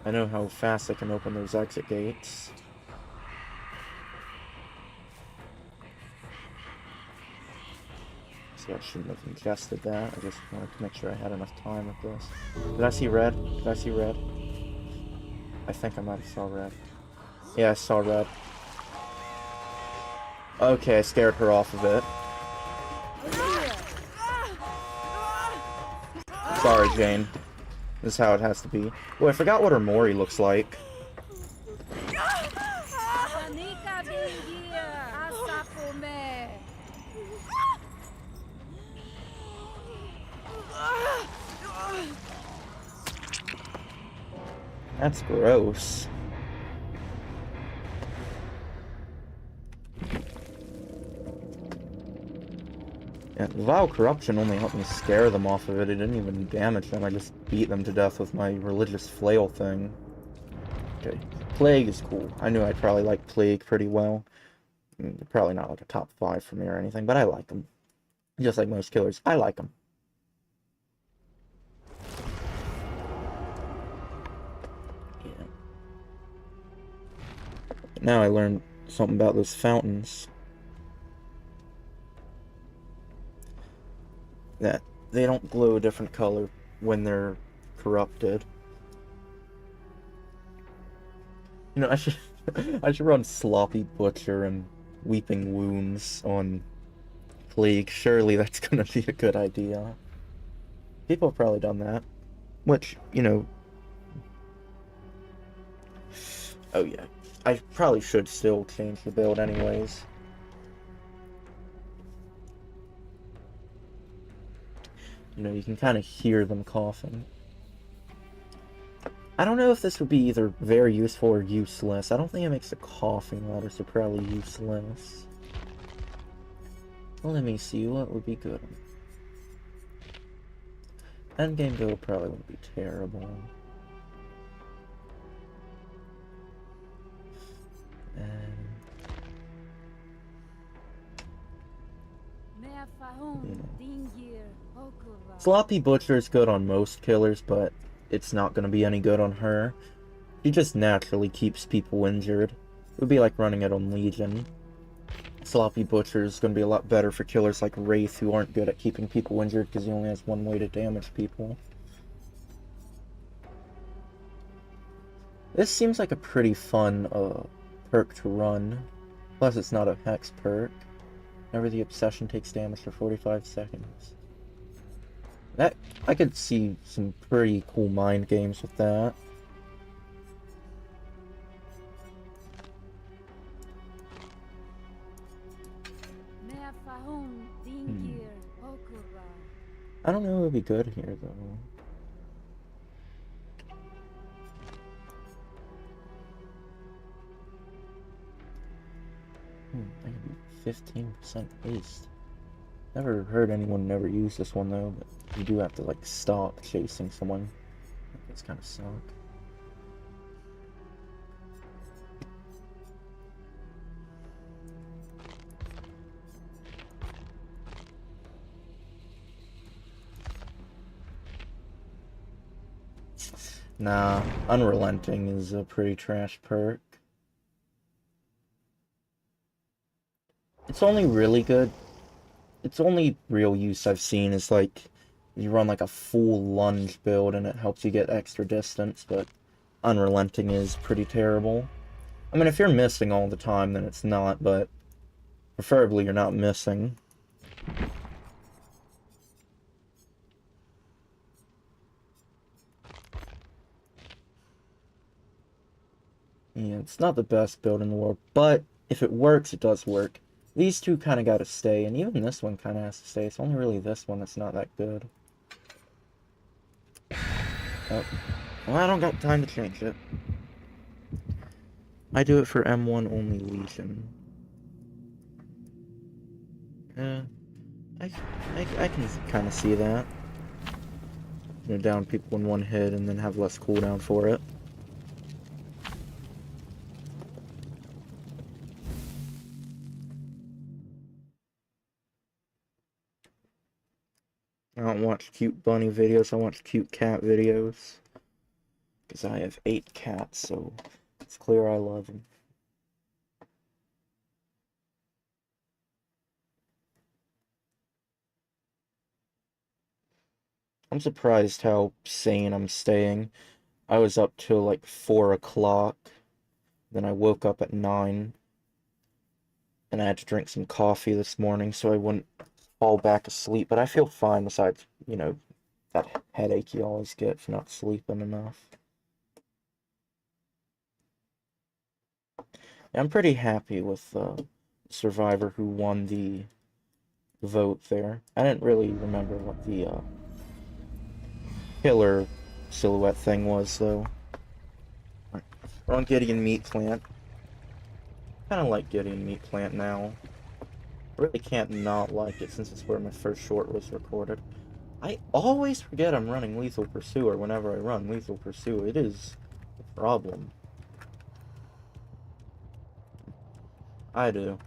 I know how fast I can open those exit gates. See, I shouldn't have ingested that. I just wanted to make sure I had enough time with this. Did I see red? Did I see red? I think I might have saw red. Yeah, I saw red. Okay, I scared her off of it. Sorry, Jane. This is how it has to be. Oh, I forgot what her Mori looks like. That's gross. Yeah, Vile Corruption only helped me scare them off of it. It didn't even damage them. I just beat them to death with my religious flail thing. Okay. Plague is cool. I knew I'd probably like Plague pretty well. Probably not like a top 5 for me or anything, but I like them. Just like most killers, I like them. Yeah. Now I learned something about those fountains. That they don't glow a different color when they're corrupted. You know, I should I should run Sloppy Butcher and Weeping Wounds on Plague. Surely that's gonna be a good idea. People have probably done that. Which, you know... Oh yeah. I probably should still change the build anyways. You know, you can kind of hear them coughing. I don't know if this would be either very useful or useless. I don't think it makes the coughing louder, so probably useless. Well, let me see what would be good. Endgame build probably wouldn't be terrible. Sloppy Butcher is good on most killers, but it's not going to be any good on her. She just naturally keeps people injured. It would be like running it on Legion. Sloppy Butcher is going to be a lot better for killers like Wraith, who aren't good at keeping people injured because he only has one way to damage people. This seems like a pretty fun perk to run. Plus it's not a hex perk. Whenever the obsession takes damage for 45 seconds. That, I could see some pretty cool mind games with that. I don't know what would be good here, though. I could be 15% haste. Never heard anyone never use this one, though, but you do have to, like, stop chasing someone. That's kind of suck. Nah, Unrelenting is a pretty trash perk. It's only really good. Its only real use I've seen is like you run like a full lunge build and it helps you get extra distance, but Unrelenting is pretty terrible. I mean, if you're missing all the time, then it's not, but preferably you're not missing. Yeah, it's not the best build in the world, but if it works, it does work. These two kind of got to stay, and even this one kind of has to stay. It's only really this one that's not that good. Oh. Well, I don't got time to change it. I do it for M1 only Legion. I can kind of see that. You know, down people in one hit and then have less cooldown for it. I don't watch cute bunny videos, I watch cute cat videos. Because I have 8 cats, so it's clear I love them. I'm surprised how sane I'm staying. I was up till like 4 o'clock. Then I woke up at 9. And I had to drink some coffee this morning so I wouldn't fall back asleep. But I feel fine besides, you know, that headache you always get for not sleeping enough. I'm pretty happy with the survivor who won the vote there. I didn't really remember what the killer silhouette thing was, though. We're on Gideon Meat Plant. Kind of like Gideon Meat Plant now. I really can't not like it since it's where my first short was recorded. I always forget I'm running Lethal Pursuer whenever I run Lethal Pursuer. It is a problem. I do.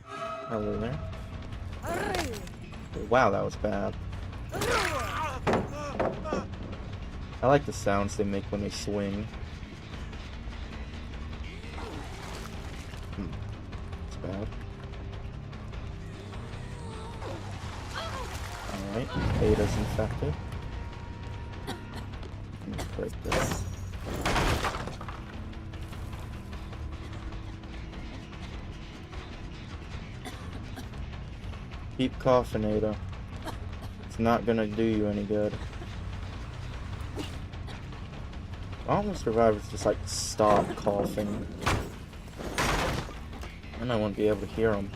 Hello there. Wow, that was bad. I like the sounds they make when they swing. It's bad. Alright, Ada's infected. Let me break this. Keep coughing, Ada. It's not gonna do you any good. All the survivors just like stop coughing. And I won't be able to hear them.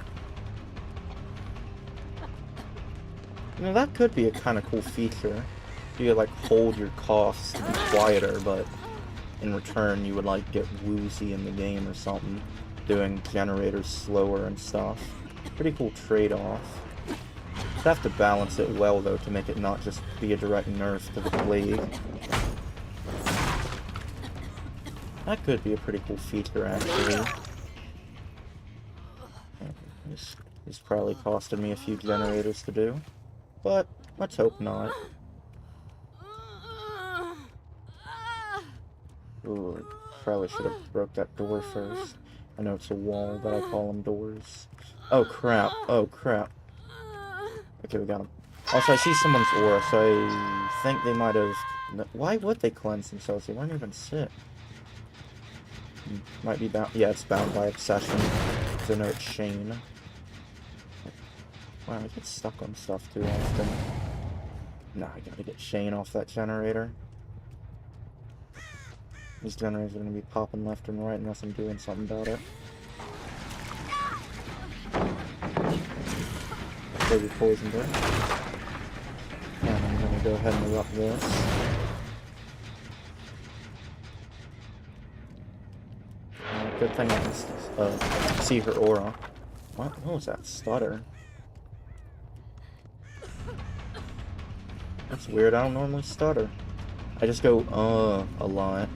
You know, that could be a kind of cool feature. You could like hold your coughs to be quieter, but in return you would like get woozy in the game or something. Doing generators slower and stuff. Pretty cool trade-off. You'd have to balance it well, though, to make it not just be a direct nerf to the Plague. That could be a pretty cool feature, actually. This probably costed me a few generators to do, but let's hope not. Ooh, probably should have broke that door first. I know it's a wall, but I call them doors. Oh crap, oh crap. Okay, we got him. Also, I see someone's aura, so I think they might have... Why would they cleanse themselves? They weren't even sick. Might be bound... Yeah, it's bound by obsession. So I know it's Shane. Wow, I get stuck on stuff too often. Nah, I gotta get Shane off that generator. These generators are gonna be popping left and right unless I'm doing something about it. Maybe poisoned her. And I'm gonna go ahead and erupt this. Good thing I can see her aura. What was that stutter? That's weird, I don't normally stutter. I just go, a lot.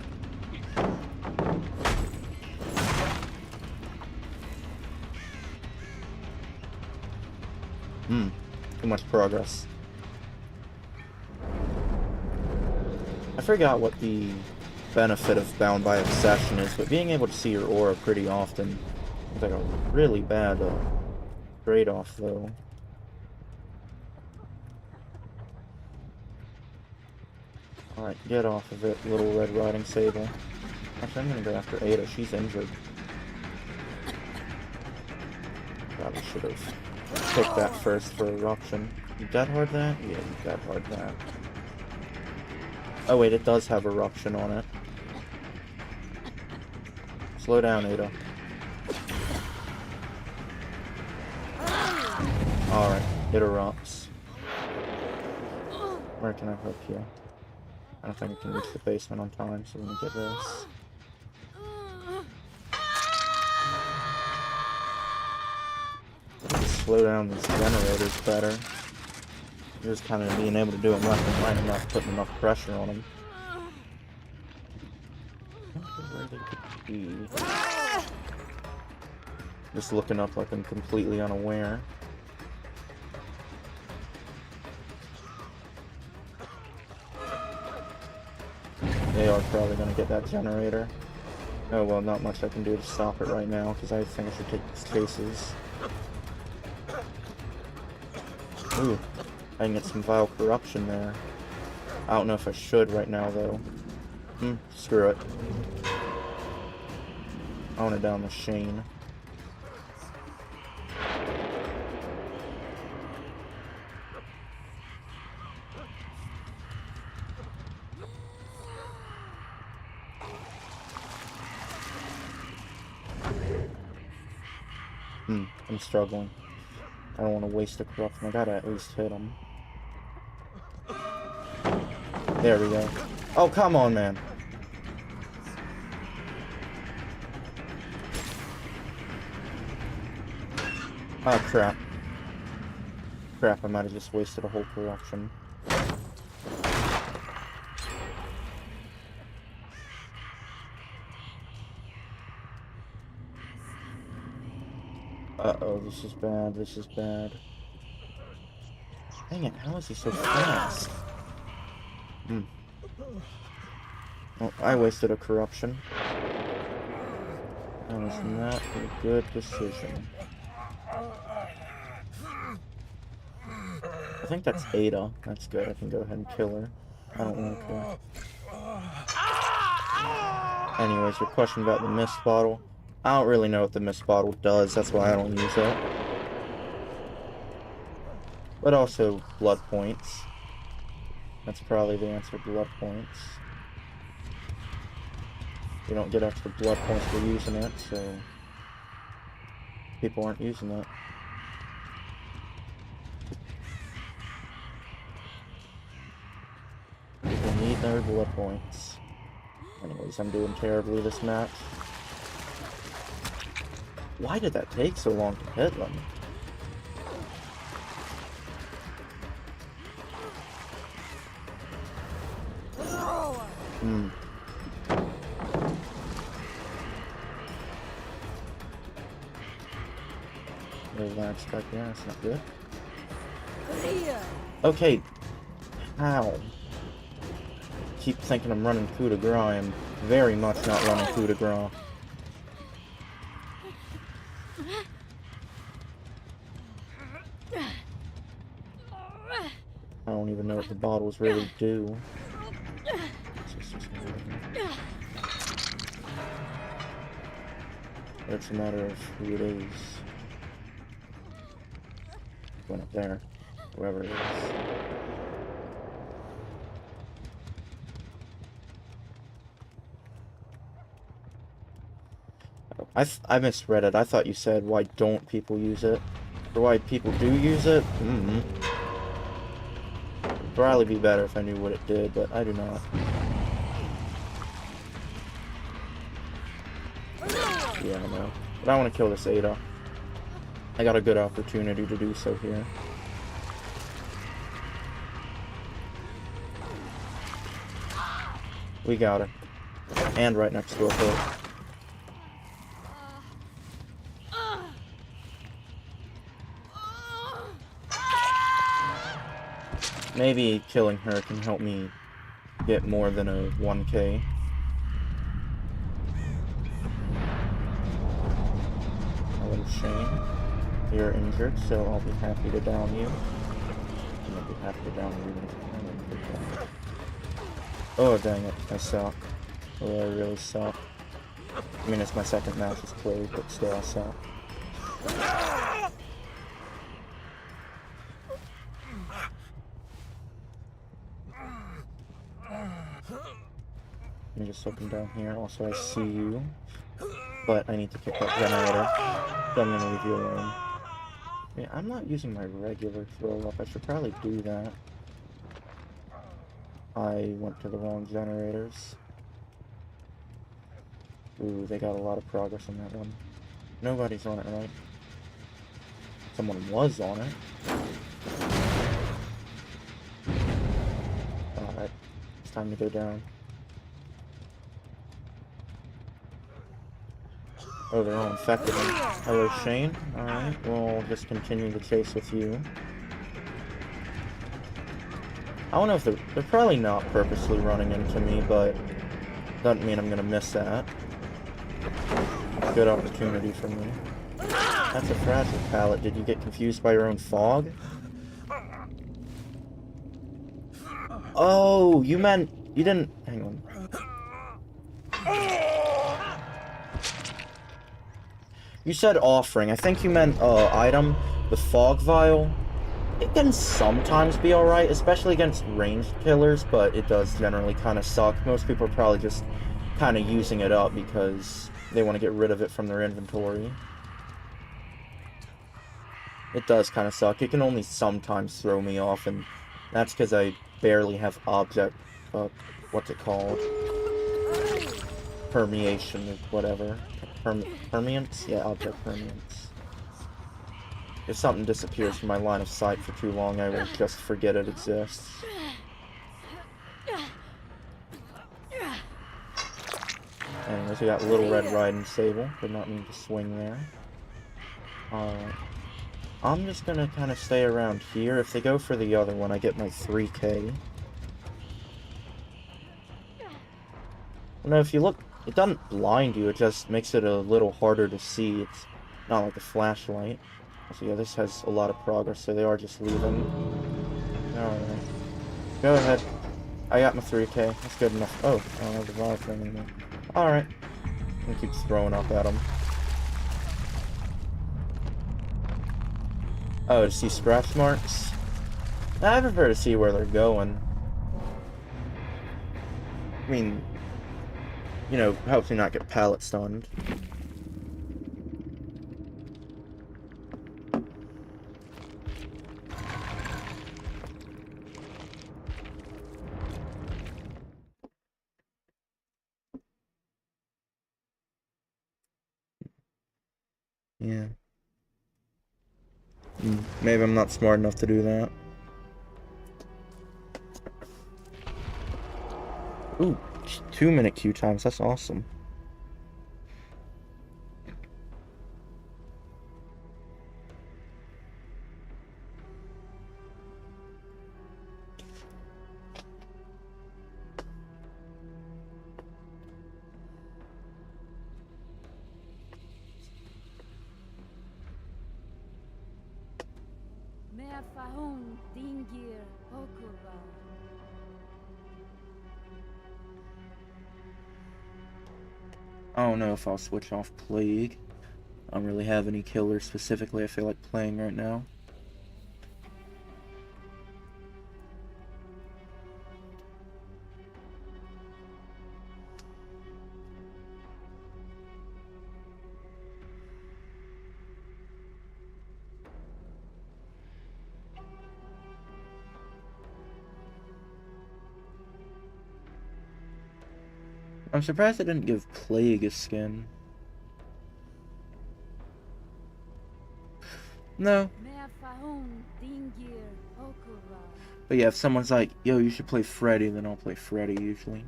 Too much progress. I forgot what the benefit of Bound by Obsession is, but being able to see your aura pretty often is like a really bad trade-off, though. Alright, get off of it, Little Red Riding Sable. Actually, I'm gonna go after Ada. She's injured. Probably should have picked that first for Eruption. You dead hard that? Yeah, you dead hard that. Oh wait, it does have Eruption on it. Slow down, Ada. Alright, it erupts. Where can I hook you? I don't think I can reach the basement on time, so let me get this. Slow down these generators better. Just kind of being able to do them left and right and not putting enough pressure on them. I don't know where they could be. Just looking up like I'm completely unaware. They are probably going to get that generator. Oh well, not much I can do to stop it right now, because I think I should take these cases. Ooh, I can get some vile corruption there. I don't know if I should right now, though. Screw it. I want it down the Shane. I'm struggling. I don't want to waste a corruption. I gotta at least hit him. There we go. Oh, come on, man. Oh, crap. Crap, I might have just wasted a whole corruption. Uh-oh, this is bad, this is bad. Dang it, how is he so fast? Well, I wasted a corruption. That was not a good decision. I think that's Ada. That's good, I can go ahead and kill her. I don't want to. Anyways, your question about the mist bottle. I don't really know what the mist bottle does, that's why I don't use it. But also, blood points. That's probably the answer, blood points. You don't get extra blood points for using it, so people aren't using it. People need their blood points. Anyways, I'm doing terribly this match. Why did that take so long to hit them? Relax back there, that's not good. Okay. How? Keep thinking I'm running coup de grace. I am very much not running coup de grace. I don't even know what the bottles really do. It's a matter of who it is. Went up there. Whoever it is. I misread it. I thought you said, why don't people use it? For why people do use it? It'd probably be better if I knew what it did, but I do not. Yeah, I know. But I want to kill this Ada. I got a good opportunity to do so here. We got her. And right next to a hook. Maybe killing her can help me get more than a 1k. Hello, Shane. You're injured, so I'll be happy to down you. I'll be happy to down you. Oh, dang it. I suck. Oh, I really suck. I mean, it's my second match as played, but still, I suck. I'm just looking down here. Also, I see you. But I need to kick that generator. So I'm gonna leave you alone. Yeah, I'm not using my regular throw up. I should probably do that. I went to the wrong generators. Ooh, they got a lot of progress on that one. Nobody's on it, right? Someone was on it. Alright. It's time to go down. Oh, they're all infected. Hello, Shane. Alright, we'll just continue the chase with you. I don't know if they're probably not purposely running into me, but doesn't mean I'm gonna miss that. Good opportunity for me. That's a fragile pallet. Did you get confused by your own fog? Oh, you meant... You didn't... Hang on. You said offering. I think you meant, item. The fog vial. It can sometimes be alright, especially against ranged killers, but it does generally kind of suck. Most people are probably just kind of using it up because they want to get rid of it from their inventory. It does kind of suck. It can only sometimes throw me off, and that's because I barely have object, what's it called? Permeation or whatever. Permeance? Yeah, object permeance. If something disappears from my line of sight for too long, I will just forget it exists. Anyways, we got Little Red Riding Sable. Did not mean to swing there. Alright. I'm just gonna kind of stay around here. If they go for the other one, I get my 3k. No, if you look, it doesn't blind you, it just makes it a little harder to see. It's not like a flashlight. So yeah, this has a lot of progress, so they are just leaving. Alright. Go ahead. I got my 3k. That's good enough. Oh, I don't have the vial thing anymore. Alright. I'm gonna keep throwing up at them. Oh, to see scratch marks? I prefer to see where they're going. I mean, you know, helps me not get pallet stunned. Yeah. Maybe I'm not smart enough to do that. Ooh, 2-minute queue times, that's awesome. I don't know if I'll switch off Plague. I don't really have any killers specifically I feel like playing right now. I'm surprised they didn't give Plague a skin. No. But yeah, if someone's like, yo, you should play Freddy, then I'll play Freddy usually.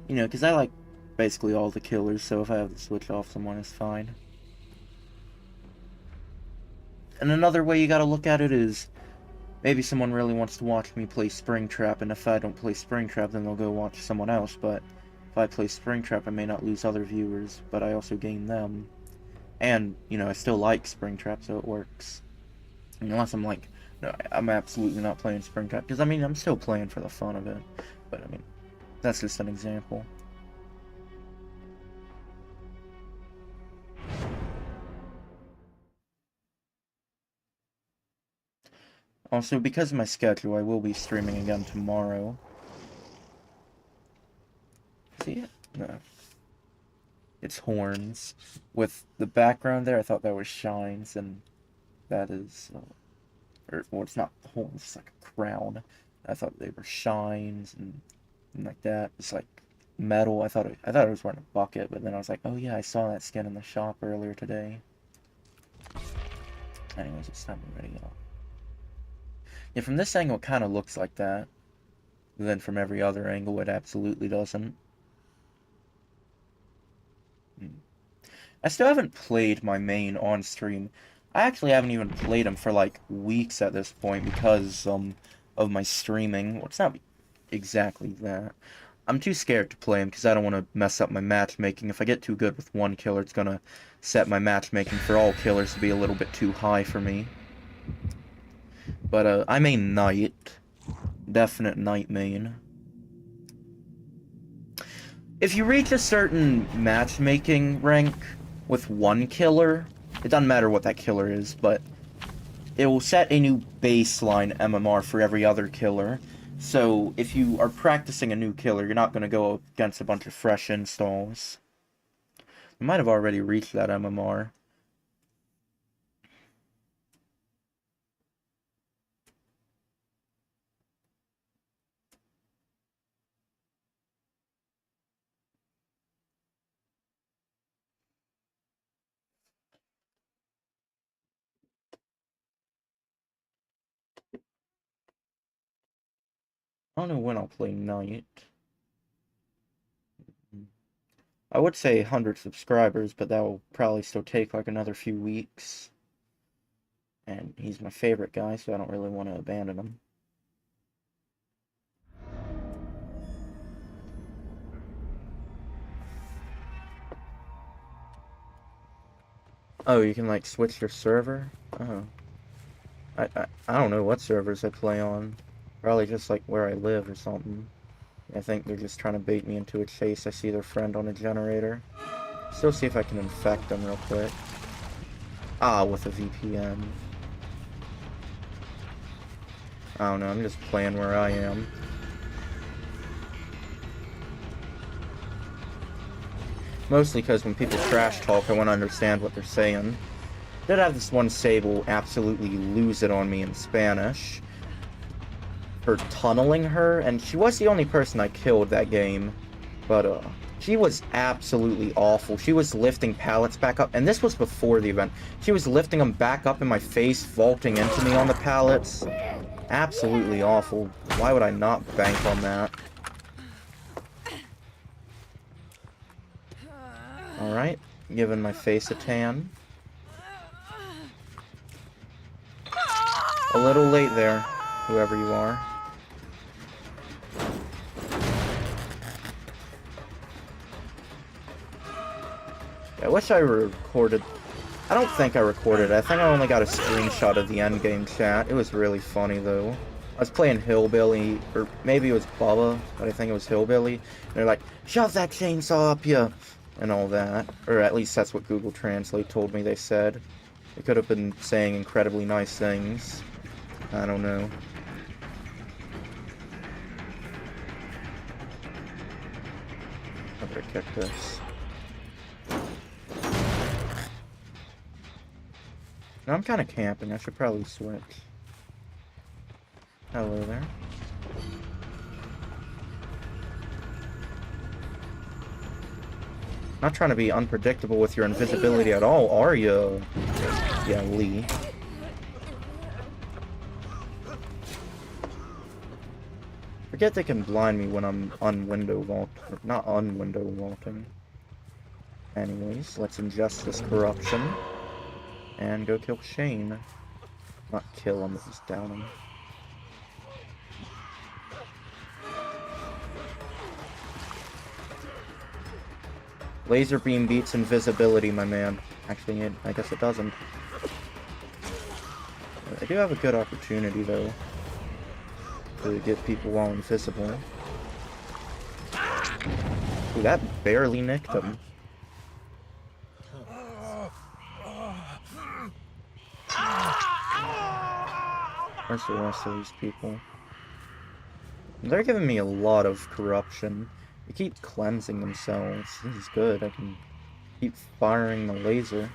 You know, because I like basically all the killers, so if I have to switch off someone, it's fine. And another way you gotta look at it is, maybe someone really wants to watch me play Springtrap, and if I don't play Springtrap, then they'll go watch someone else, but if I play Springtrap, I may not lose other viewers, but I also gain them. And, you know, I still like Springtrap, so it works. Unless I'm like, no, I'm absolutely not playing Springtrap, because, I mean, I'm still playing for the fun of it, but, I mean, that's just an example. Also, because of my schedule, I will be streaming again tomorrow. See it? No. It's horns. With the background there, I thought that was shines, and that is... or, well, it's not horns, it's like a crown. I thought they were shines, and like that. It's like metal. I thought it was wearing a bucket, but then I was like, oh yeah, I saw that skin in the shop earlier today. Anyways, it's time to ready up. Yeah, from this angle, it kind of looks like that. But then from every other angle, it absolutely doesn't. I still haven't played my main on stream. I actually haven't even played him for like weeks at this point because of my streaming. Well, it's not exactly that. I'm too scared to play him because I don't want to mess up my matchmaking. If I get too good with one killer, it's gonna set my matchmaking for all killers to be a little bit too high for me. But I main Knight. Definite Knight main. If you reach a certain matchmaking rank with one killer, it doesn't matter what that killer is, but it will set a new baseline MMR for every other killer. So if you are practicing a new killer, you're not going to go against a bunch of fresh installs. You might have already reached that MMR. I don't know when I'll play Knight. I would say 100 subscribers, but that will probably still take like another few weeks. And he's my favorite guy, so I don't really want to abandon him. Oh, you can like switch your server? Oh. I don't know what servers I play on. Probably just like where I live or something. I think they're just trying to bait me into a chase. I see their friend on a generator. Still see if I can infect them real quick. Ah, with a VPN. I don't know, I'm just playing where I am. Mostly because when people trash talk, I want to understand what they're saying. Did have this one Sable absolutely lose it on me in Spanish for tunneling her, and she was the only person I killed that game, but she was absolutely awful. She was lifting pallets back up, and this was before the event. She was lifting them back up in my face, vaulting into me on the pallets. Absolutely awful. Why would I not bank on that? Alright, giving my face a tan. A little late there, whoever you are. I wish I recorded. I don't think I recorded it. I think I only got a screenshot of the endgame chat. It was really funny, though. I was playing Hillbilly, or maybe it was Bubba, but I think it was Hillbilly. And they're like, shove that chainsaw up ya! And all that. Or at least that's what Google Translate told me they said. They could have been saying incredibly nice things. I don't know. I better kick this. Now I'm kind of camping. I should probably switch. Hello there. Not trying to be unpredictable with your invisibility at all, are you? Yeah, Lee. Forget they can blind me when I'm un-window vaulting. Not un-window vaulting. Anyways, let's ingest this corruption. And go kill Shane. Not kill him, just down him. Laser beam beats invisibility, my man. Actually, I guess it doesn't. I do have a good opportunity, though, to get people while invisible. Ooh, that barely nicked him. Where's the rest of these people? They're giving me a lot of corruption. They keep cleansing themselves. This is good. I can keep firing the laser.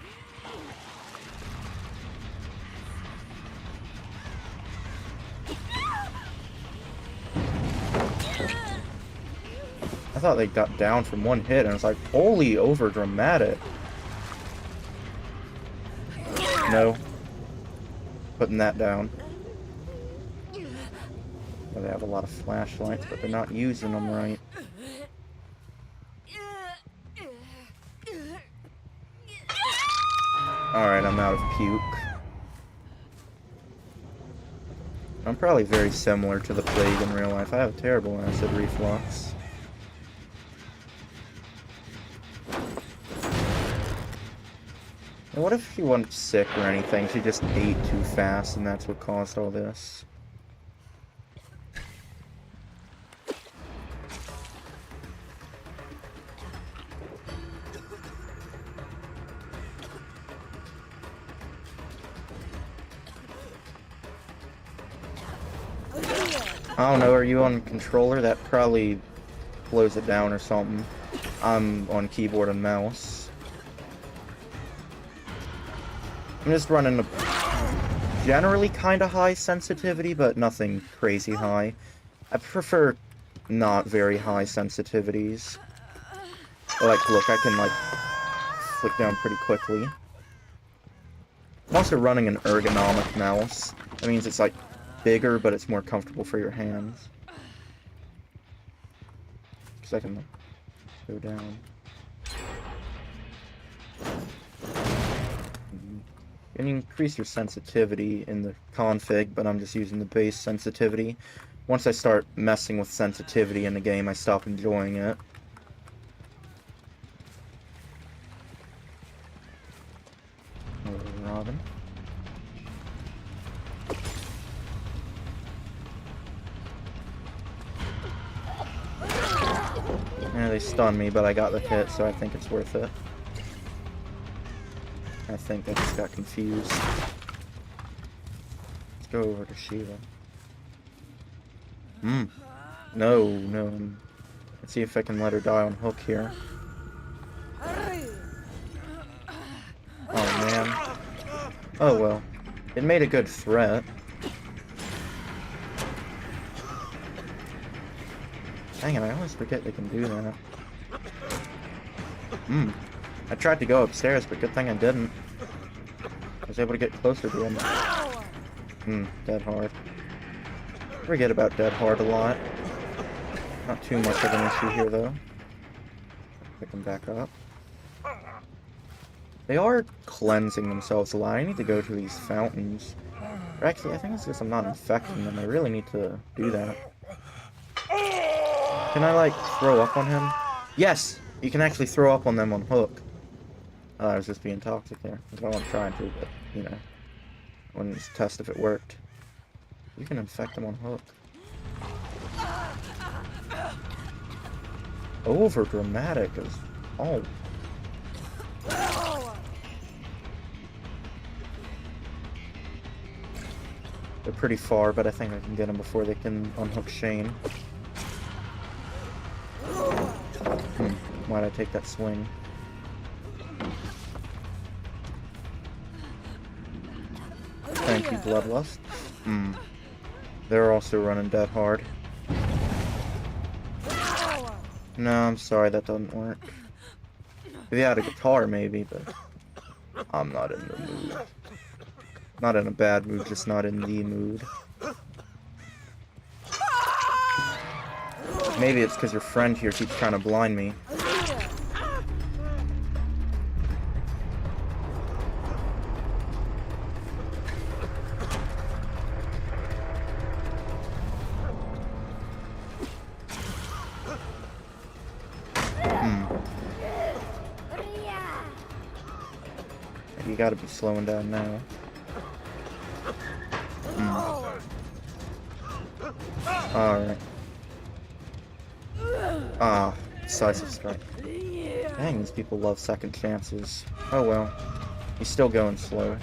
I thought they got down from one hit, and it's like, holy over dramatic. No. Putting that down. Well, they have a lot of flashlights, but they're not using them right. Alright, I'm out of puke. I'm probably very similar to the plague in real life. I have terrible acid reflux. And what if she wasn't sick or anything? She just ate too fast and that's what caused all this. I don't know, are you on controller? That probably slows it down or something. I'm on keyboard and mouse. I'm just running a generally kind of high sensitivity, but nothing crazy high. I prefer not very high sensitivities. Like, look, I can, like, flick down pretty quickly. I'm also running an ergonomic mouse. That means it's, like, bigger, but it's more comfortable for your hands. Because I can go down. You can increase your sensitivity in the config, but I'm just using the base sensitivity. Once I start messing with sensitivity in the game, I stop enjoying it. Oh, Robin. Yeah, they stunned me, but I got the hit, so I think it's worth it. I think I just got confused. Let's go over to Shiva. No. Let's see if I can let her die on hook here. Oh, man. Oh, well. It made a good threat. Dang it, I always forget they can do that. I tried to go upstairs, but good thing I didn't. I was able to get closer to him. Dead hard. Forget about dead hard a lot. Not too much of an issue here, though. Pick them back up. They are cleansing themselves a lot. I need to go to these fountains. Or actually, I think it's because I'm not infecting them. I really need to do that. Can I, like, throw up on him? Yes! You can actually throw up on them on hook. I was just being toxic there. I wasn't trying to, but, you know. I wanted to test if it worked. You can infect them on hook. Over dramatic as oh. They're pretty far, but I think I can get them before they can unhook Shane. Why'd I take that swing? Thank you, Bloodlust. They're also running dead hard. No, I'm sorry, that doesn't work. If you had a guitar, maybe, but I'm not in the mood. Not in a bad mood, just not in the mood. Maybe it's because your friend here keeps trying to blind me. You gotta be slowing down now. Alright. Ah, decisive strike. Dang, these people love second chances. Oh well. He's still going slow.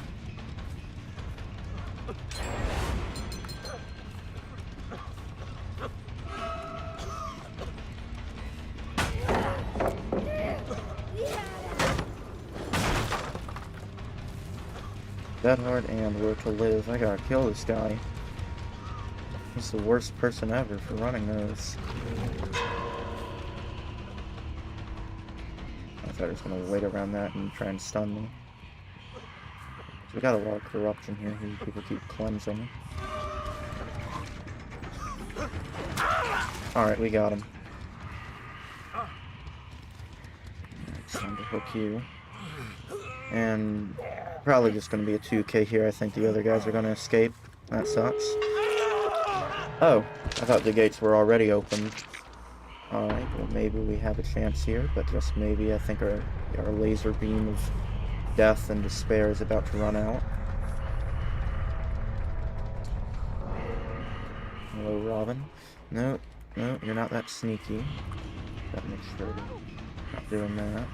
Dead Hard and Where to Live. I gotta kill this guy. He's the worst person ever for running those. I thought he was gonna wait around that and try and stun me. So we got a lot of corruption here who people keep cleansing. Alright, we got him. It's time to hook you. And probably just going to be a 2k here. I think the other guys are going to escape. That sucks. Oh, I thought the gates were already opened. Alright, well maybe we have a chance here, but just maybe. I think our laser beam of death and despair is about to run out. Hello, Robin. No, you're not that sneaky. Gotta make sure you're not doing that.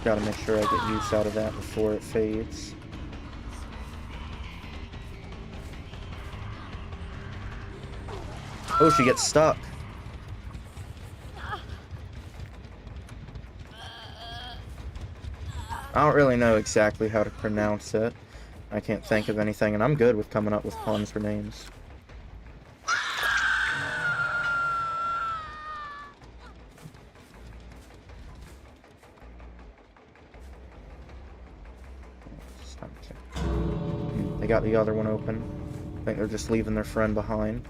Gotta make sure I get use out of that before it fades. Oh, she gets stuck. I don't really know exactly how to pronounce it. I can't think of anything, and I'm good with coming up with puns for names. They got the other one open. I think they're just leaving their friend behind.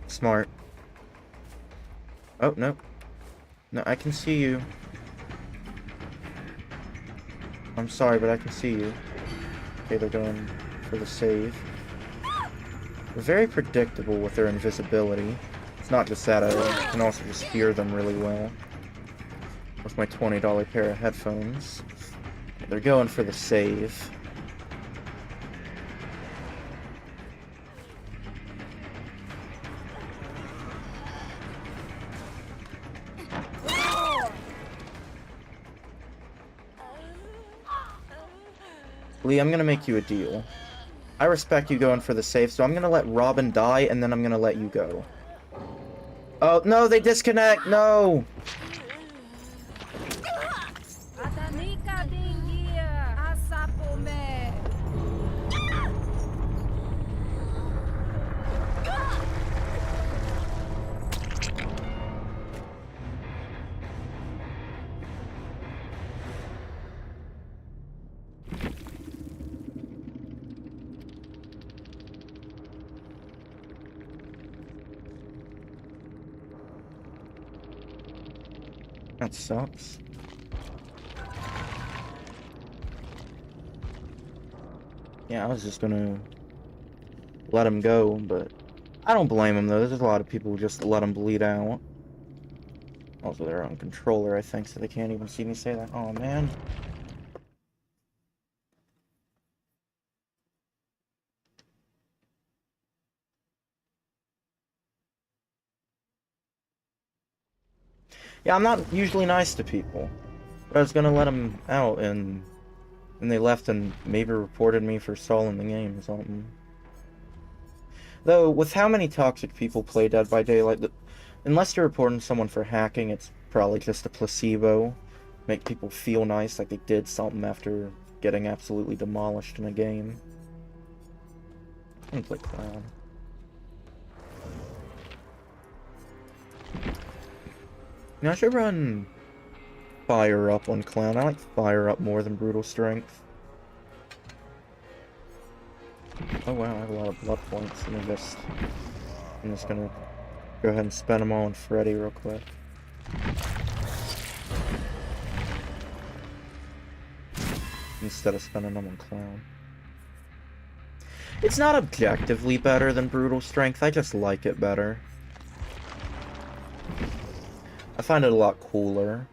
Smart. Oh, no. No, I can see you. I'm sorry, but I can see you. Okay, they're going for the save. They're very predictable with their invisibility. It's not just that, I can also just hear them really well. With my $20 pair of headphones. They're going for the save. Lee, I'm gonna make you a deal. I respect you going for the save, so I'm gonna let Robin die, and then I'm gonna let you go. Oh, no, they disconnect! No! That sucks. Yeah, I was just gonna let him go, but I don't blame him though. There's a lot of people who just let him bleed out. Also, they're on controller, I think, so they can't even see me say that. Oh, man. Yeah, I'm not usually nice to people, but I was gonna let them out, and they left and maybe reported me for stalling the game or something. Though, with how many toxic people play Dead by Daylight, unless you're reporting someone for hacking, it's probably just a placebo. Make people feel nice like they did something after getting absolutely demolished in a game. I'm gonna play Clown. You know, I should run Fire Up on Clown. I like Fire Up more than Brutal Strength. Oh wow, I have a lot of blood points. I'm just gonna go ahead and spend them all on Freddy real quick. Instead of spending them on Clown. It's not objectively better than Brutal Strength, I just like it better. I find it a lot cooler.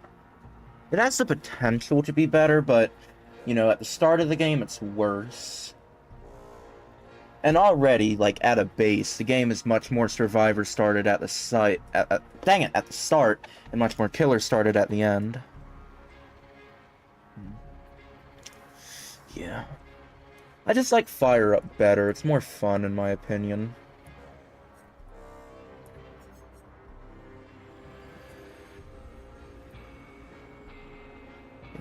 It has the potential to be better, but, you know, at the start of the game, it's worse. And already, like, at a base, the game is much more survivor started at the site, at the start, and much more killer started at the end. Yeah. I just like Fire Up better. It's more fun, in my opinion.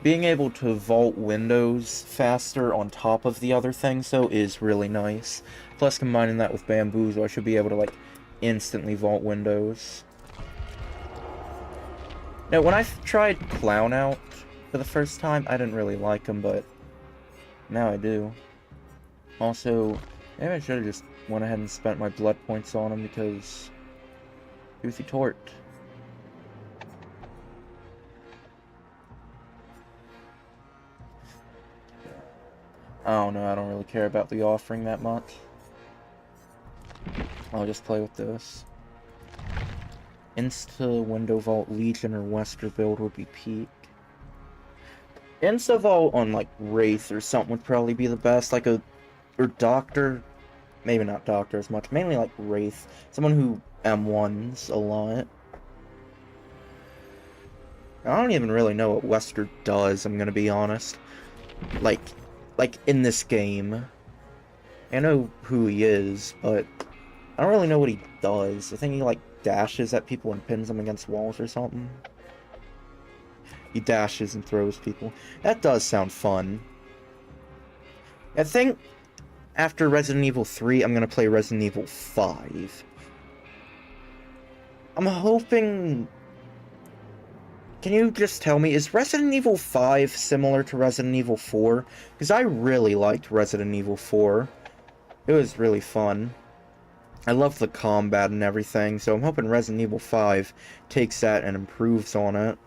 Being able to vault windows faster on top of the other things, though, is really nice. Plus, combining that with Bamboozle, I should be able to, like, instantly vault windows. Now, when I tried Clown out for the first time, I didn't really like him, but now I do. Also, maybe I should have just went ahead and spent my blood points on him, because Toothy Tort. I don't know, I don't really care about the offering that much. I'll just play with this. Insta Window Vault Legion or Wester build would be peak. Insta Vault on like Wraith or something would probably be the best. Like or Doctor. Maybe not Doctor as much. Mainly like Wraith. Someone who M1s a lot. I don't even really know what Wester does, I'm gonna be honest. Like in this game. I know who he is, but I don't really know what he does. I think he like dashes at people and pins them against walls or something. He dashes and throws people. That does sound fun. I think after Resident Evil 3, I'm gonna play Resident Evil 5. I'm hoping... Can you just tell me, is Resident Evil 5 similar to Resident Evil 4? Because I really liked Resident Evil 4. It was really fun. I love the combat and everything, so I'm hoping Resident Evil 5 takes that and improves on it.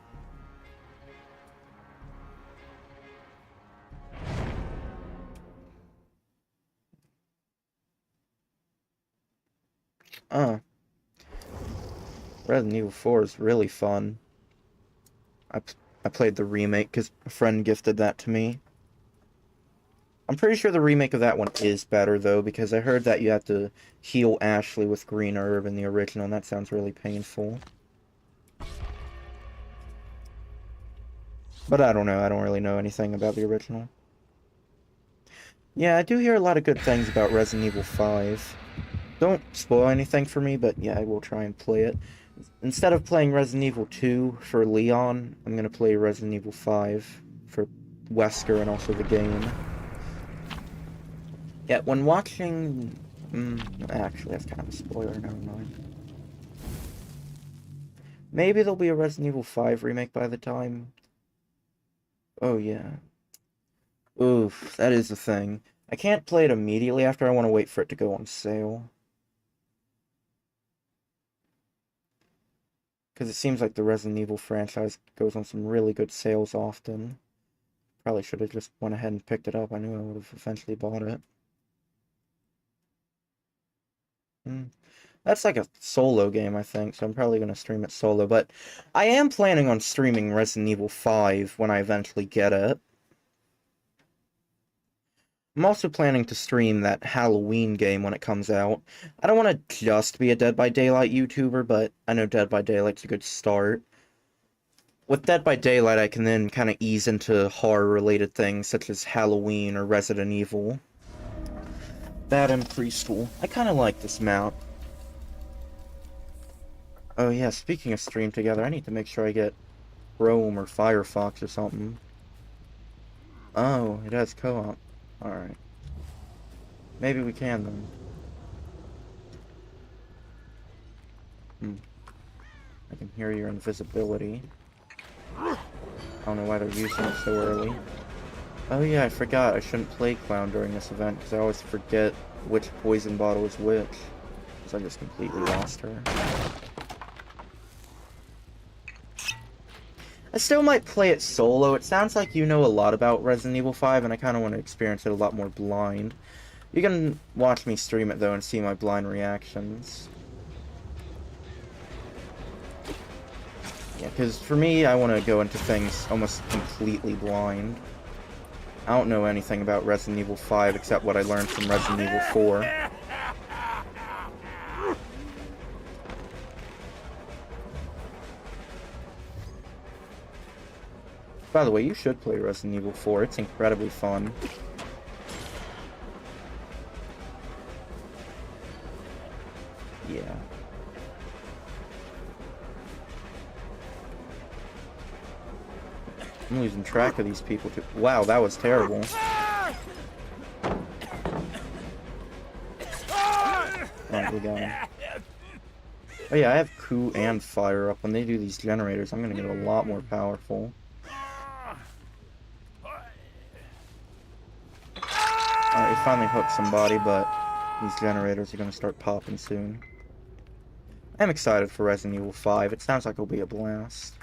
Resident Evil 4 is really fun. I played the remake because a friend gifted that to me. I'm pretty sure the remake of that one is better, though, because I heard that you have to heal Ashley with green herb in the original, and that sounds really painful. But I don't know, I don't really know anything about the original. Yeah, I do hear a lot of good things about Resident Evil 5. Don't spoil anything for me, but yeah, I will try and play it. Instead of playing Resident Evil 2 for Leon, I'm gonna play Resident Evil 5 for Wesker and also the game. Yeah, when watching... actually, that's kind of a spoiler, never mind. Maybe there'll be a Resident Evil 5 remake by the time. Oh, yeah. Oof, that is the thing. I can't play it immediately after, I want to wait for it to go on sale. Because it seems like the Resident Evil franchise goes on some really good sales often. Probably should have just went ahead and picked it up. I knew I would have eventually bought it. That's like a solo game, I think, so I'm probably going to stream it solo. But I am planning on streaming Resident Evil 5 when I eventually get it. I'm also planning to stream that Halloween game when it comes out. I don't want to just be a Dead by Daylight YouTuber, but I know Dead by Daylight's a good start. With Dead by Daylight, I can then kind of ease into horror-related things, such as Halloween or Resident Evil. That and Preschool. I kind of like this map. Oh yeah, speaking of stream together, I need to make sure I get Chrome or Firefox or something. Oh, it has co-op. Alright. Maybe we can then. I can hear your invisibility. I don't know why they're using it so early. Oh yeah, I forgot. I shouldn't play Clown during this event, because I always forget which poison bottle is which. Because I just completely lost her. I still might play it solo. It sounds like you know a lot about Resident Evil 5, and I kind of want to experience it a lot more blind. You can watch me stream it, though, and see my blind reactions. Yeah, because for me, I want to go into things almost completely blind. I don't know anything about Resident Evil 5 except what I learned from Resident Evil 4. By the way, you should play Resident Evil 4. It's incredibly fun. Yeah. I'm losing track of these people too. Wow, that was terrible. Alright, we got him. Oh yeah, I have coup and fire up. When they do these generators, I'm gonna get a lot more powerful. Alright, we finally hooked somebody, but these generators are gonna start popping soon. I'm excited for Resident Evil 5. It sounds like it'll be a blast.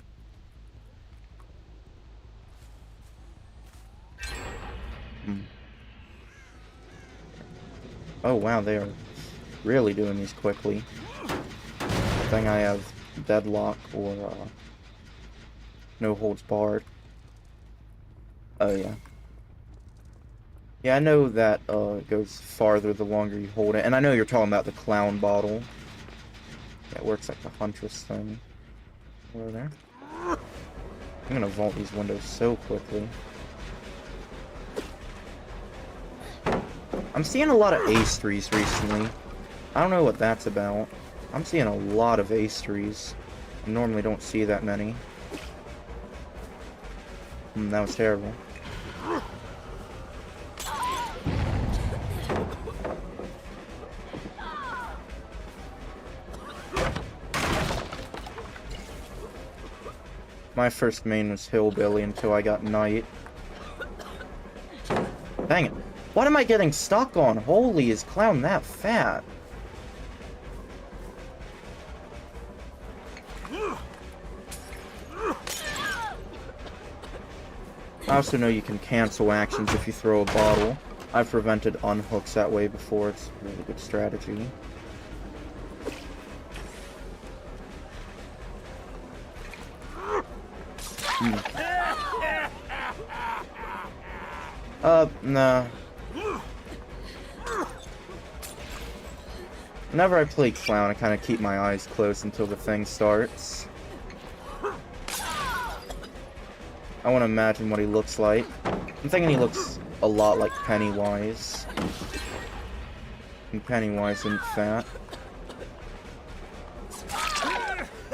Oh wow, they are really doing these quickly. I think I have deadlock or no holds barred. Oh yeah. Yeah, I know that it goes farther the longer you hold it. And I know you're talking about the clown bottle. That works like the Huntress thing. Over there. I'm gonna vault these windows so quickly. I'm seeing a lot of ace threes recently. I don't know what that's about. I'm seeing a lot of ace threes. I normally don't see that many. That was terrible. My first main was Hillbilly until I got Knight. Dang it. What am I getting stuck on? Holy, is Clown that fat? I also know you can cancel actions if you throw a bottle. I've prevented unhooks that way before. It's a really good strategy. Nah. Whenever I play Clown, I kind of keep my eyes closed until the thing starts. I want to imagine what he looks like. I'm thinking he looks a lot like Pennywise. And Pennywise isn't fat.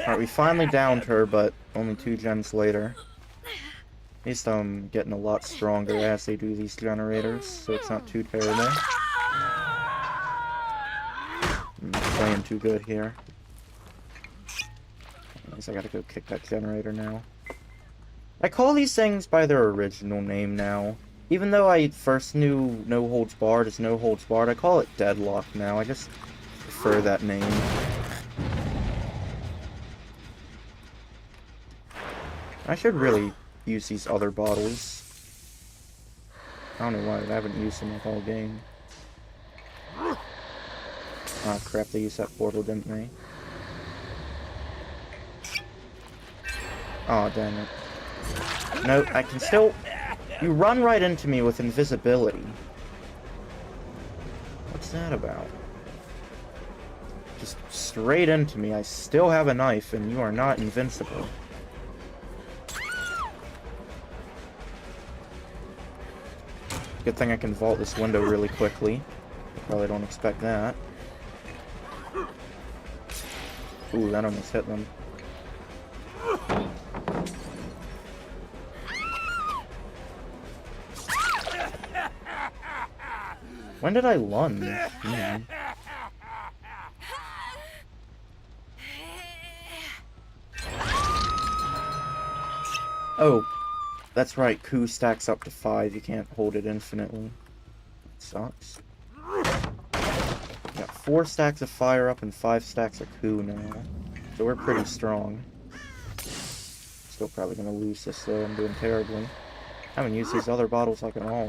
Alright, we finally downed her, but only 2 gens later. At least I'm getting a lot stronger as they do these generators, so it's not too terrible. I'm playing too good here. I guess I gotta go kick that generator now. I call these things by their original name now. Even though I first knew No Holds Barred is No Holds Barred, I call it Deadlock now. I just prefer that name. I should really use these other bottles. I don't know why I haven't used them the whole game. Oh crap, they used that portal, didn't they? Oh, dang it. No, I can still... You run right into me with invisibility. What's that about? Just straight into me. I still have a knife, and you are not invincible. Good thing I can vault this window really quickly. Probably don't expect that. Ooh, that almost hit them. When did I lunge? Oh, that's right. Coup stacks up to 5. You can't hold it infinitely. Sucks. Got 4 stacks of fire up and 5 stacks of coup now. So we're pretty strong. Still probably gonna lose this though. I'm doing terribly. I haven't used these other bottles like at all.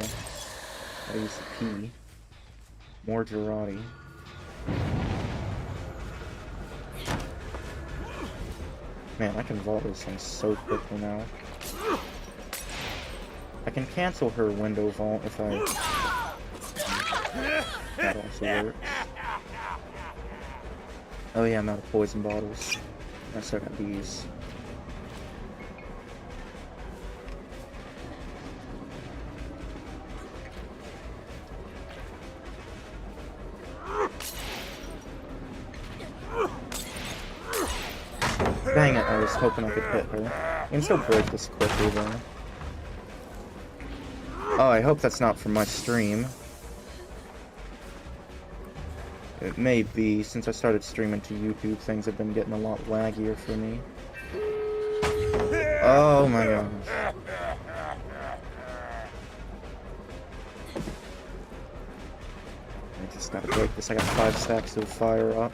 I used the P. More Girardi. Man, I can vault this thing so quickly now. I can cancel her window vault if I... That also works. Oh yeah, I'm out of poison bottles. I still got these. Dang it, I was hoping I could hit her. I can still break this quickly though. Oh, I hope that's not from my stream. It may be. Since I started streaming to YouTube, things have been getting a lot laggier for me. Oh my gosh. I just gotta break this. I got 5 stacks of fire up.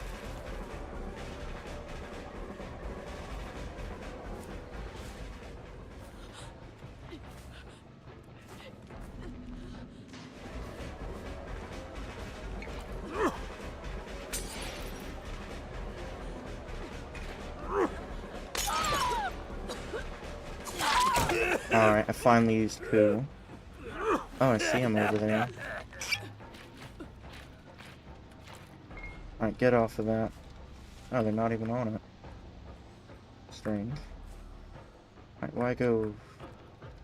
Alright, I finally used coup. Oh, I see him over there. Alright, get off of that. Oh, they're not even on it. Strange. Alright, why go...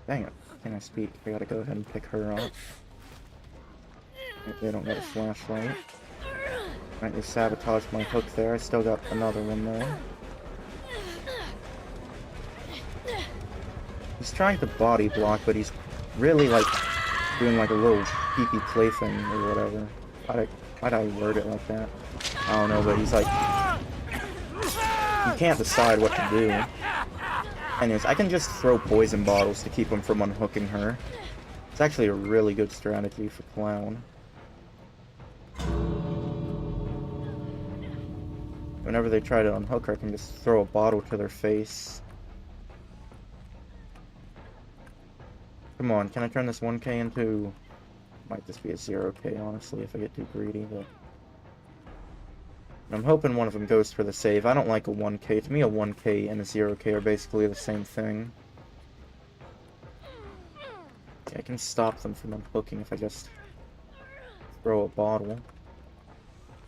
Dang it. Can I speak? I gotta go ahead and pick her up. They don't get a flashlight. Alright, they sabotaged my hook there. I still got another one there. He's trying to body block, but he's really, like, doing, like, a little pee-pee plaything or whatever. Why'd I word it like that? I don't know, but he's, like... He can't decide what to do. Anyways, I can just throw poison bottles to keep him from unhooking her. It's actually a really good strategy for Clown. Whenever they try to unhook her, I can just throw a bottle to their face. Come on, can I turn this 1k into... Might just be a 0k, honestly, if I get too greedy, but... I'm hoping one of them goes for the save. I don't like a 1k. To me, a 1k and a 0k are basically the same thing. Yeah, I can stop them from unhooking if I just throw a bottle.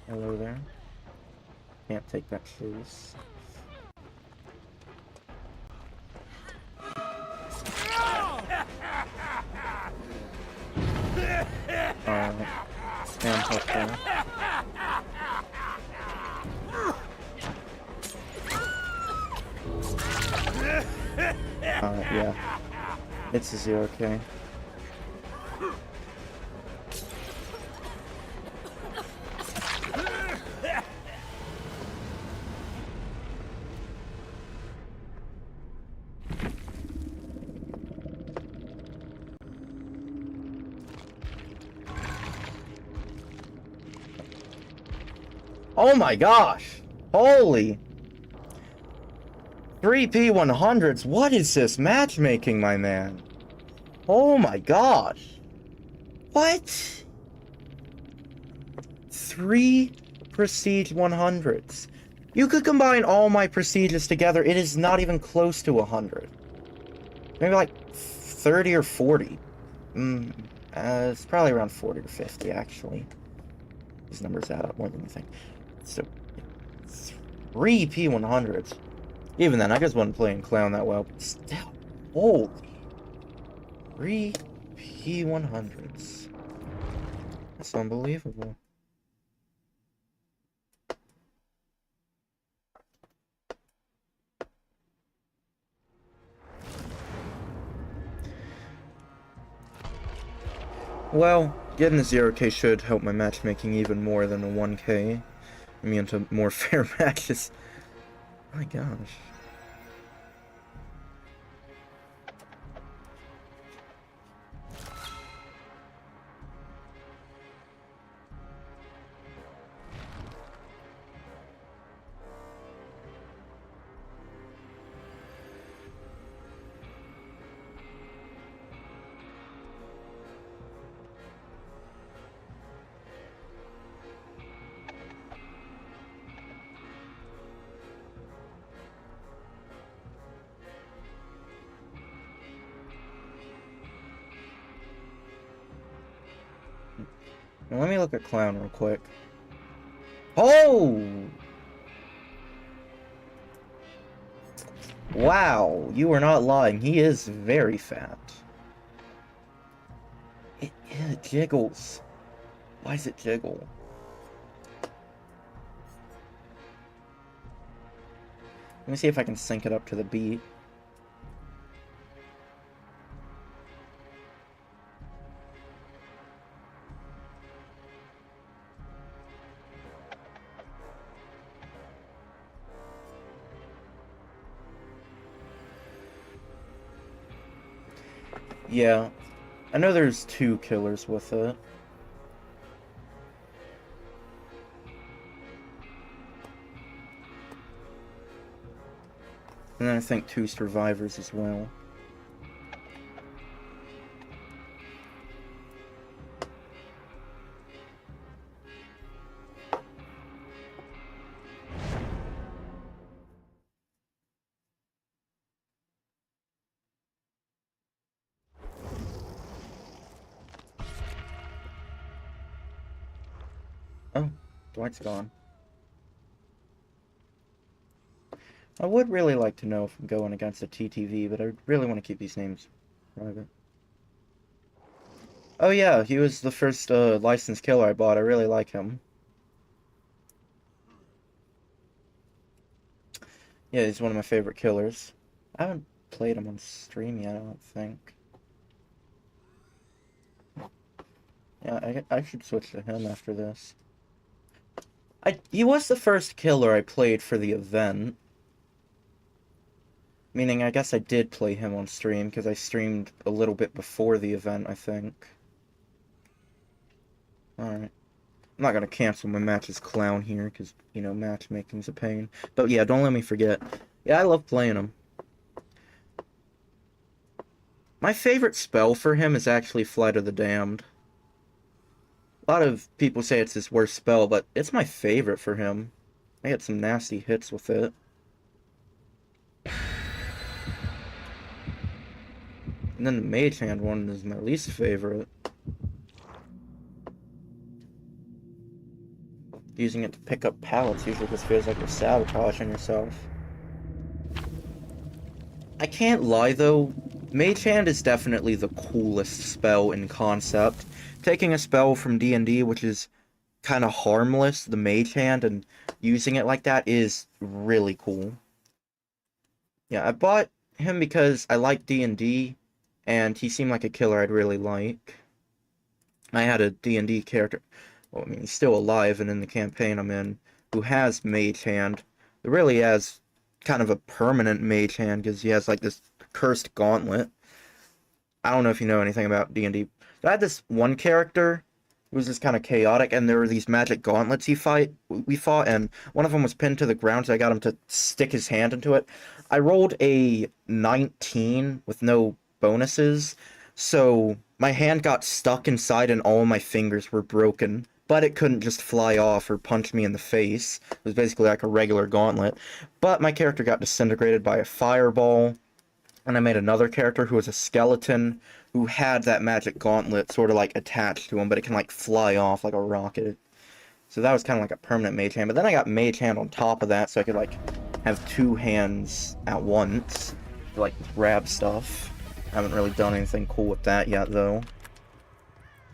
Hello there. Can't take that chase. Alright. Stand hook there. Alright, yeah. It's a 0k. Oh my gosh! Holy! 3P100s, what is this matchmaking, my man? Oh my gosh. What? 3 Prestige 100s. You could combine all my Prestiges together, it is not even close to 100. Maybe like 30 or 40. It's probably around 40 or 50, actually. These numbers add up more than you think. So, 3 P100s. Even then, I just wasn't playing Clown that well, but still, holy. 3 P100s. That's unbelievable. Well, getting the 0k should help my matchmaking even more than a 1k. I mean, into more fair matches. My gosh. Now, let me look at Clown real quick. Oh! Wow, you are not lying. He is very fat. It jiggles. Why does it jiggle? Let me see if I can sync it up to the beat. Yeah, I know there's 2 killers with it. And then I think 2 survivors as well. Oh, Dwight's gone. I would really like to know if I'm going against a TTV, but I really want to keep these names private. Oh yeah, he was the first licensed killer I bought. I really like him. Yeah, he's one of my favorite killers. I haven't played him on stream yet, I don't think. Yeah, I should switch to him after this. He was the first killer I played for the event. Meaning, I guess I did play him on stream, because I streamed a little bit before the event, I think. Alright. I'm not gonna cancel my match as Clown here, because, you know, matchmaking's a pain. But yeah, don't let me forget. Yeah, I love playing him. My favorite spell for him is actually Flight of the Damned. A lot of people say it's his worst spell, but it's my favorite for him. I had some nasty hits with it. And then the Mage Hand one is my least favorite. Using it to pick up pallets usually just feels like you're sabotaging yourself. I can't lie though, Mage Hand is definitely the coolest spell in concept. Taking a spell from D&D, which is kind of harmless, the Mage Hand, and using it like that is really cool. Yeah, I bought him because I like D&D, and he seemed like a killer I'd really like. I had a D&D character, well, I mean, he's still alive and in the campaign I'm in, who has Mage Hand. It really has kind of a permanent Mage Hand, because he has, like, this cursed gauntlet. I don't know if you know anything about D&D, but I had this one character who was just kind of chaotic, and there were these magic gauntlets we fought, and one of them was pinned to the ground, so I got him to stick his hand into it. I rolled a 19 with no bonuses, so my hand got stuck inside and all my fingers were broken, but it couldn't just fly off or punch me in the face. It was basically like a regular gauntlet. But my character got disintegrated by a fireball, and I made another character who was a skeleton who had that magic gauntlet sort of like attached to him, but it can like fly off like a rocket. So that was kind of like a permanent Mage Hand. But then I got Mage Hand on top of that, so I could like have 2 hands at once to like grab stuff. I haven't really done anything cool with that yet though.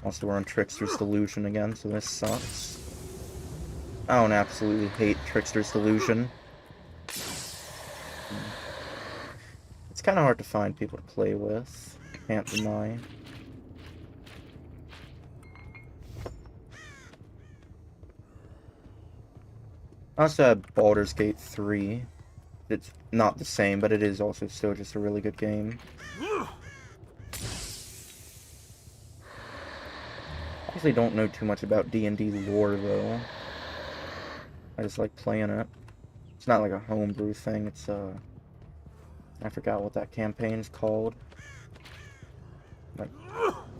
Also, we're on Trickster's Delusion again, so this sucks. I don't absolutely hate Trickster's Delusion. It's kind of hard to find people to play with, can't deny. I also have Baldur's Gate 3. It's not the same, but it is also still just a really good game. I actually don't know too much about D&D lore, though. I just like playing it. It's not like a homebrew thing, it's, I forgot what that campaign's called. Like,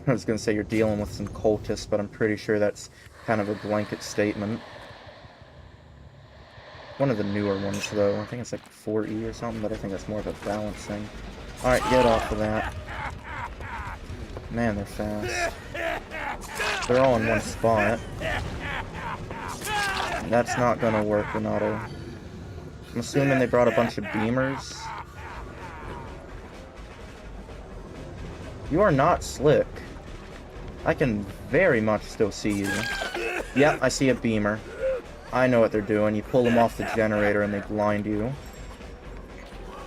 I was gonna say you're dealing with some cultists, but I'm pretty sure that's kind of a blanket statement. One of the newer ones, though. I think it's like 4E or something, but I think that's more of a balance thing. Alright, get off of that. Man, they're fast. They're all in one spot. That's not gonna work, Renato. I'm assuming they brought a bunch of beamers. You are not slick. I can very much still see you. Yep, I see a beamer. I know what they're doing. You pull them off the generator and they blind you.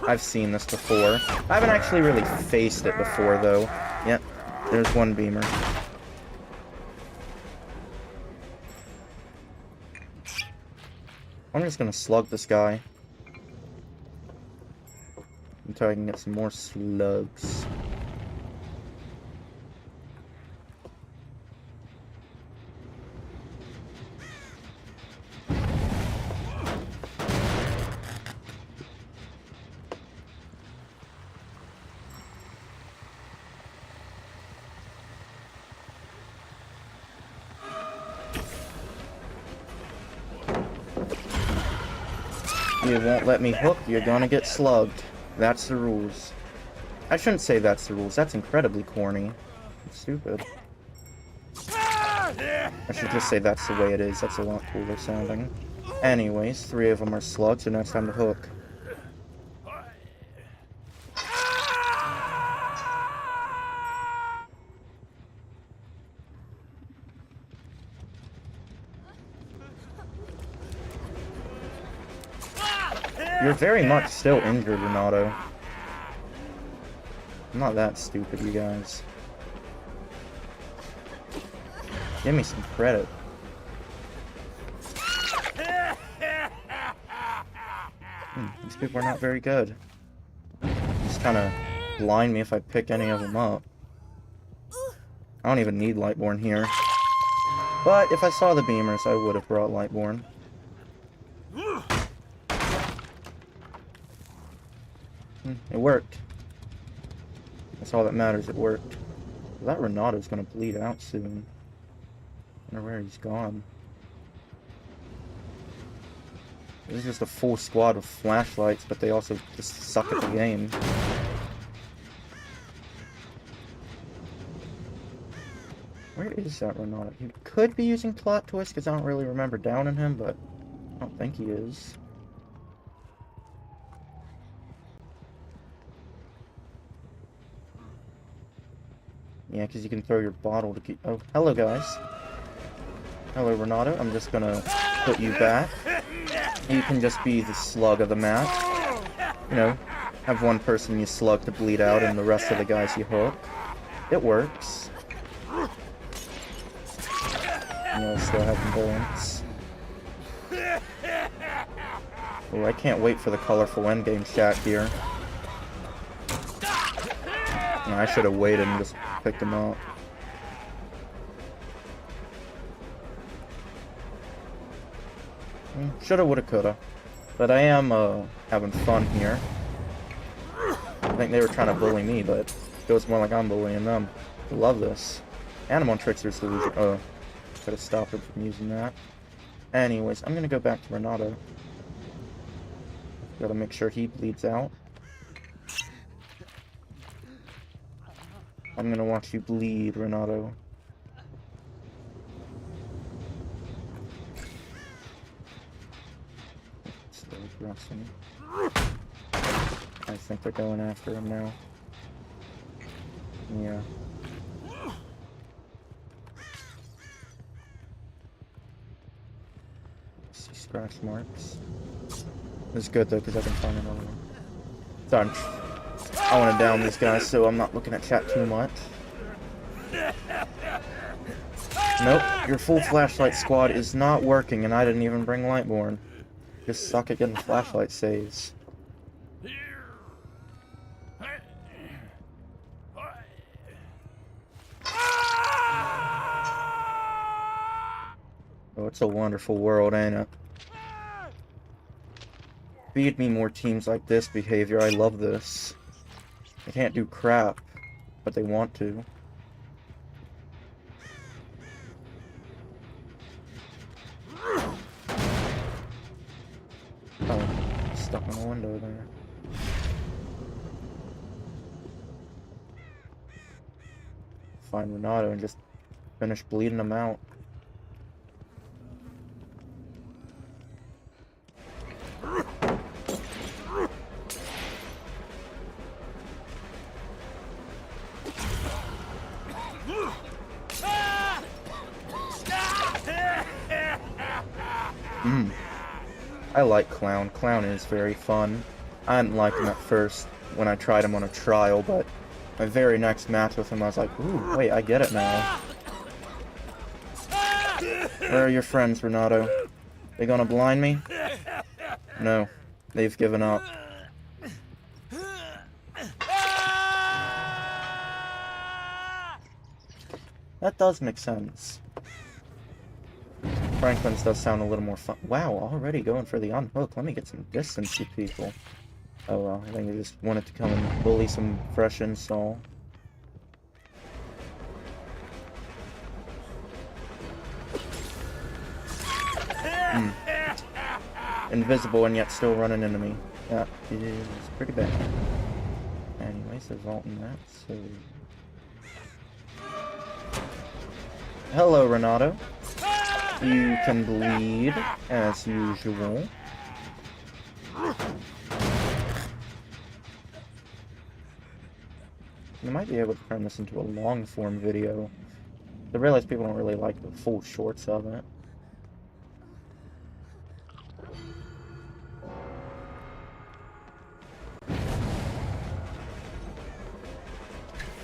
I've seen this before. I haven't actually really faced it before, though. Yep, there's one beamer. I'm just gonna slug this guy until I can get some more slugs. You won't let me hook, you're gonna get slugged. That's the rules. I shouldn't say that's the rules, that's incredibly corny. It's stupid. I should just say that's the way it is, that's a lot cooler sounding. Anyways, 3 of them are slugs, and now it's time to hook. You're very much still injured, Renato. I'm not that stupid, you guys. Give me some credit. These people are not very good. Just kind of blind me if I pick any of them up. I don't even need Lightborn here. But if I saw the beamers, I would have brought Lightborn. It worked. That's all that matters, it worked. That Renato's gonna bleed out soon. I wonder where he's gone. This is just a full squad of flashlights, but they also just suck at the game. Where is that Renato? He could be using Plot Twist, because I don't really remember downing him, but I don't think he is. Yeah, because you can throw your bottle to keep... Oh, hello, guys. Hello, Renato. I'm just gonna put you back. You can just be the slug of the map. You know, have one person you slug to bleed out and the rest of the guys you hook. It works. You know, still have bullets. Oh, I can't wait for the colorful endgame chat here. I should have waited and just picked him up. Shoulda, woulda, coulda. But I am having fun here. I think they were trying to bully me, but it feels more like I'm bullying them. I love this. And I'm on Trickster's Delusion. Oh, could have stopped her from using that. Anyways, I'm gonna go back to Renato. Gotta make sure he bleeds out. I'm gonna watch you bleed, Renato. Still aggressing. I think they're going after him now. Yeah. See scratch marks. It's good though, because I can find it all. Done. I want to down these guys, so I'm not looking at chat too much. Nope, your full flashlight squad is not working, and I didn't even bring Lightborn. Just suck at getting flashlight saves. Oh, it's a wonderful world, ain't it? Feed me more teams like this behavior. I love this. They can't do crap, but they want to. Oh, stuck in a window there. Find Renato and just finish bleeding them out. I like Clown. Clown is very fun. I didn't like him at first when I tried him on a trial, but my very next match with him, I was like, ooh, wait, I get it now. Where are your friends, Renato? They gonna blind me? No, they've given up. That does make sense. Franklin's does sound a little more fun. Wow, already going for the unhook. Let me get some distance with people. Oh well, I think they just wanted to come and bully some fresh install. Invisible and yet still running into me. That is pretty bad. Anyways, they're vaulting that, so... Hello, Renato. You can bleed, as usual. I might be able to turn this into a long-form video. I realize people don't really like the full shorts of it.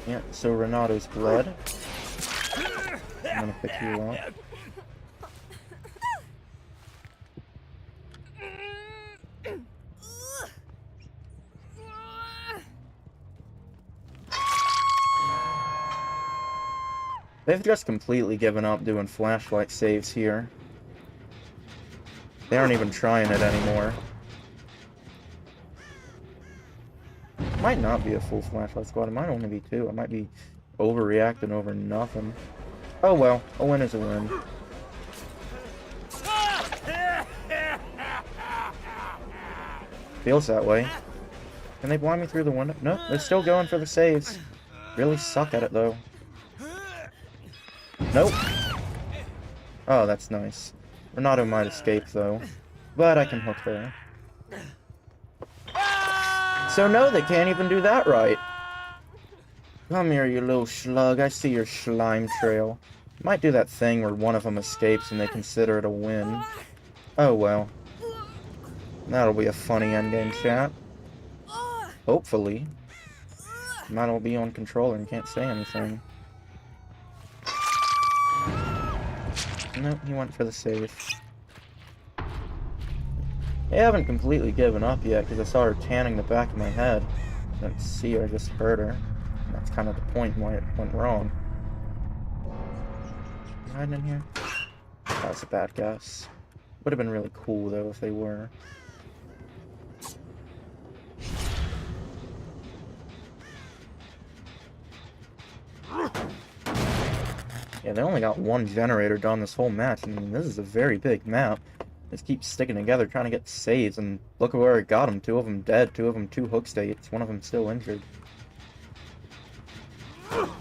Yeah, so Renato's bled. I'm gonna pick you up. They've just completely given up doing flashlight saves here. They aren't even trying it anymore. It might not be a full flashlight squad. It might only be 2. I might be overreacting over nothing. Oh well, a win is a win. Feels that way. Can they blind me through the window? No, they're still going for the saves. Really suck at it though. Nope. Oh, that's nice. Renato might escape, though. But I can hook her. So no, they can't even do that right. Come here, you little slug. I see your slime trail. Might do that thing where one of them escapes and they consider it a win. Oh, well. That'll be a funny endgame, chat. Hopefully. Might all be on controller and can't say anything. Nope, he went for the save. They haven't completely given up yet, because I saw her tanning the back of my head. I didn't see her, I just heard her. That's kind of the point why it went wrong. Hiding in here? That was a bad guess. Would have been really cool, though, if they were. Yeah, they only got one generator done this whole match. I mean, this is a very big map. They just keep sticking together, trying to get saves, and look at where it got them. 2 of them dead, 2 of them 2 hook states, 1 of them still injured. Oh,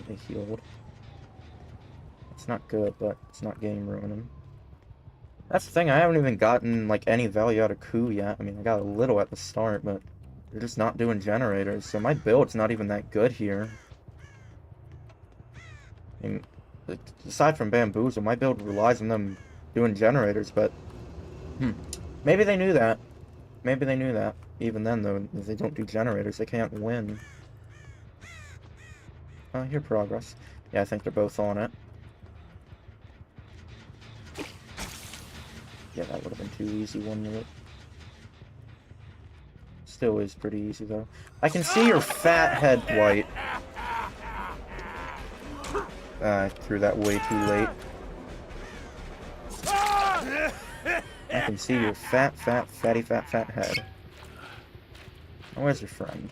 they healed. It's not good, but it's not game ruining. That's the thing, I haven't even gotten, like, any value out of Coup yet. I mean, I got a little at the start, but they're just not doing generators, so my build's not even that good here. I mean, aside from Bamboozle, my build relies on them doing generators, but... Maybe they knew that. Maybe they knew that. Even then, though, if they don't do generators, they can't win. Oh, here, progress. Yeah, I think they're both on it. Yeah, that would have been too easy, wouldn't it? Still is pretty easy, though. I can see your fat head, Dwight. I threw that way too late. I can see your fatty fat head. Oh, where's your friend?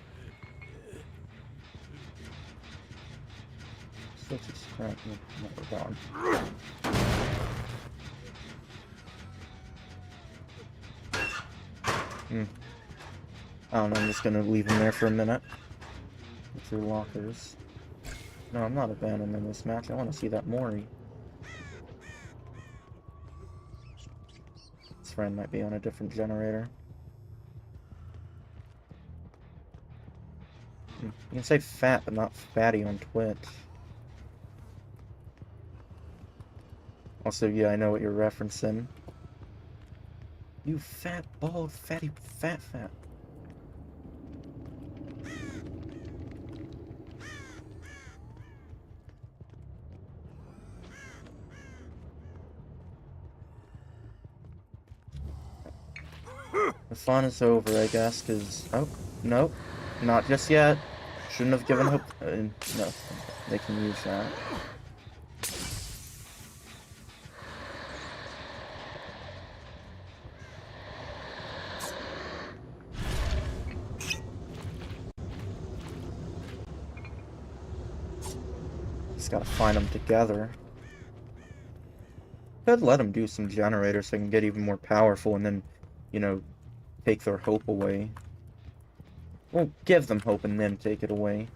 Still just crap. No, we're gone. I don't know, I'm just gonna leave them there for a minute. With their lockers. No, I'm not abandoning this match. I want to see that Mori. His friend might be on a different generator. You can say fat, but not fatty on Twitch. Also, yeah, I know what you're referencing. You fat, bald, fatty, fat. The fun is over, I guess, because... Oh, nope. Not just yet. Shouldn't have given hope... no, they can use that. Just gotta find them together. Could let them do some generators so they can get even more powerful and then, you know, take their hope away. Well, give them hope and then take it away.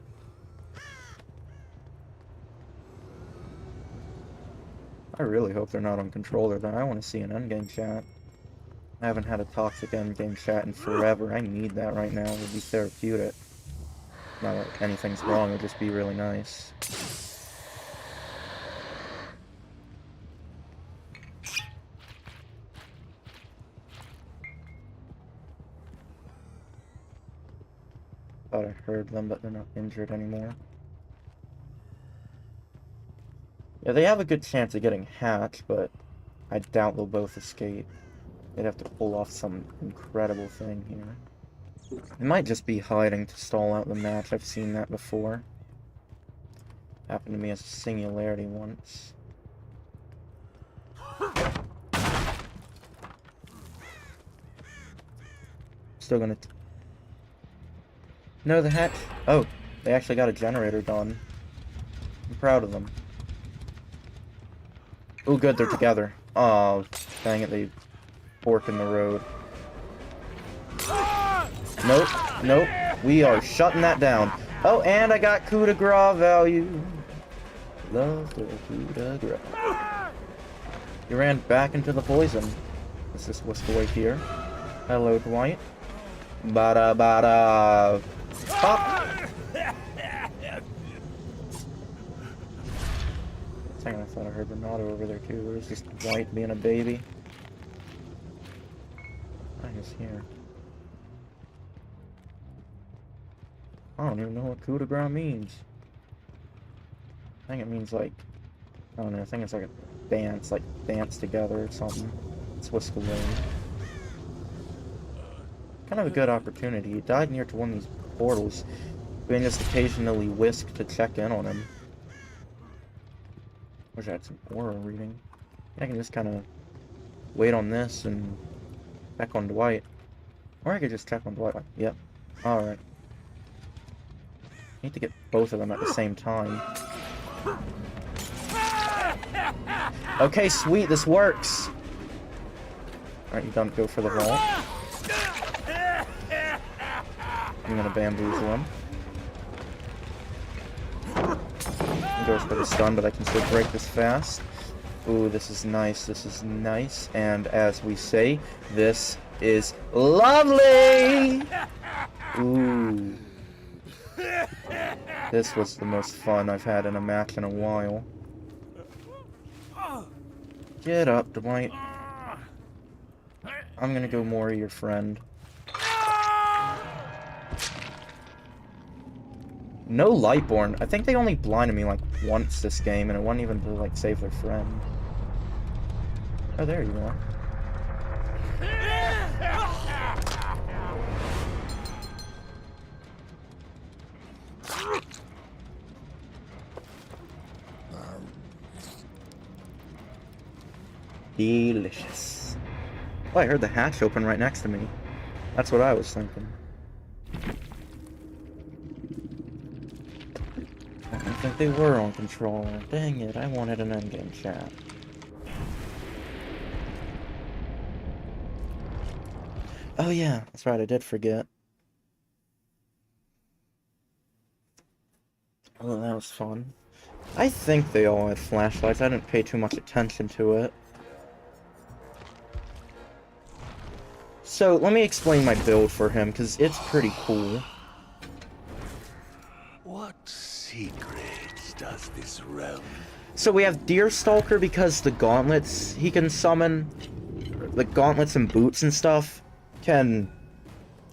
I really hope they're not on controller, then I want to see an endgame chat. I haven't had a toxic endgame chat in forever. I need that right now. It would be therapeutic. Not that anything's wrong, it would just be really nice. Thought I heard them, but they're not injured anymore. Yeah, they have a good chance of getting hatched, but I doubt they'll both escape. They'd have to pull off some incredible thing here. It might just be hiding to stall out the match. I've seen that before. Happened to me as a singularity once. Still gonna... No, the hatch... Oh, they actually got a generator done. I'm proud of them. Oh, good, they're together. Oh, dang it, they fork in the road. Nope. We are shutting that down. Oh, and I got coup de grace value. Love the coup de grace. He ran back into the poison. Let's just whisk away here. Hello, Dwight. Bada bada. Pop! Second, I thought I heard Renato over there too. It was just Dwight being a baby. I is here. I don't even know what coup de grace means. I think it means like, I don't know, I think it's like a dance, like dance together or something. Let's whisk away. Kind of a good opportunity. He died near to one of these portals. We can just occasionally whisk to check in on him. Wish I had some aura reading. I can just kind of wait on this and check on Dwight. Or I could just check on Dwight. Yep. Alright. Need to get both of them at the same time. Okay, sweet, this works. Alright, you don't go for the vault. I'm gonna bamboozle him. He goes for the stun, but I can still break this fast. Ooh, this is nice, this is nice. And as we say, this is lovely! Ooh. This was the most fun I've had in a match in a while. Get up, Dwight. I'm gonna go more your friend. No Lightborn. I think they only blinded me like once this game, and it wasn't even to like save their friend. Oh, there you are. Delicious. Oh, I heard the hatch open right next to me. That's what I was thinking. I don't think they were on controller. Dang it, I wanted an endgame chat. Oh yeah, that's right, I did forget. Oh, that was fun. I think they all had flashlights. I didn't pay too much attention to it. So, let me explain my build for him, because it's pretty cool. What secrets does this realm? So we have Deerstalker because the gauntlets he can summon, the gauntlets and boots and stuff, can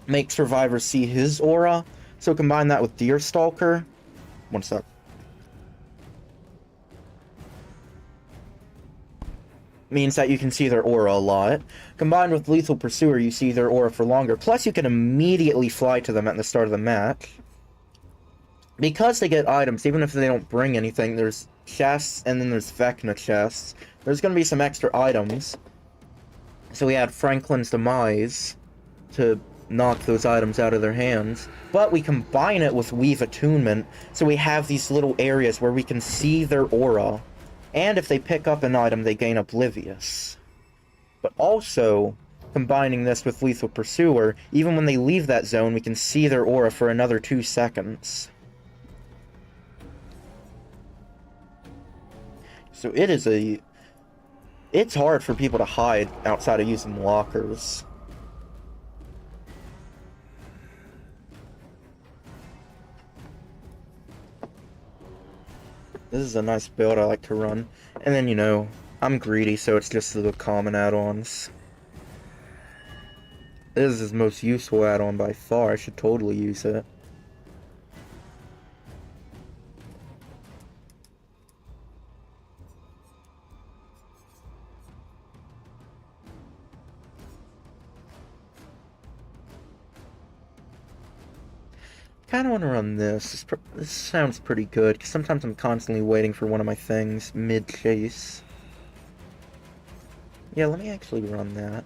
make survivors see his aura. So combine that with Deerstalker. One sec. Means that you can see their aura a lot. Combined with Lethal Pursuer, you see their aura for longer. Plus, you can immediately fly to them at the start of the match. Because they get items, even if they don't bring anything, there's chests, and then there's Vecna chests. There's going to be some extra items. So we had Franklin's Demise to knock those items out of their hands. But we combine it with Weave Attunement, so we have these little areas where we can see their aura. And if they pick up an item, they gain Oblivious. But also, combining this with Lethal Pursuer, even when they leave that zone, we can see their aura for another 2 seconds. So it is a... It's hard for people to hide outside of using lockers. This is a nice build I like to run. And then, you know, I'm greedy, so it's just the common add-ons. This is his most useful add-on by far. I should totally use it. Kind of want to run this. This sounds pretty good, because sometimes I'm constantly waiting for one of my things mid-chase. Yeah, let me actually run that.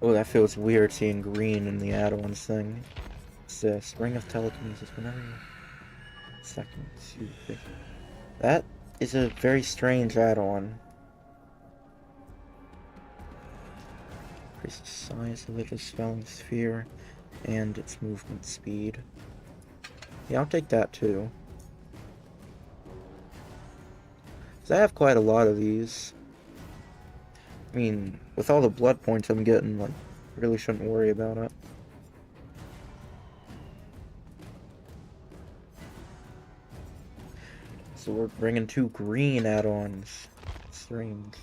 Oh, that feels weird seeing green in the add-ons thing. What's this? Ring of Telekinesis. Whenever you... Seconds. That is a very strange add-on. Increase the size of the dispelling sphere and its movement speed. Yeah, I'll take that too. So I have quite a lot of these. I mean, with all the blood points I'm getting, like, really shouldn't worry about it. So we're bringing 2 green add-ons. Strange.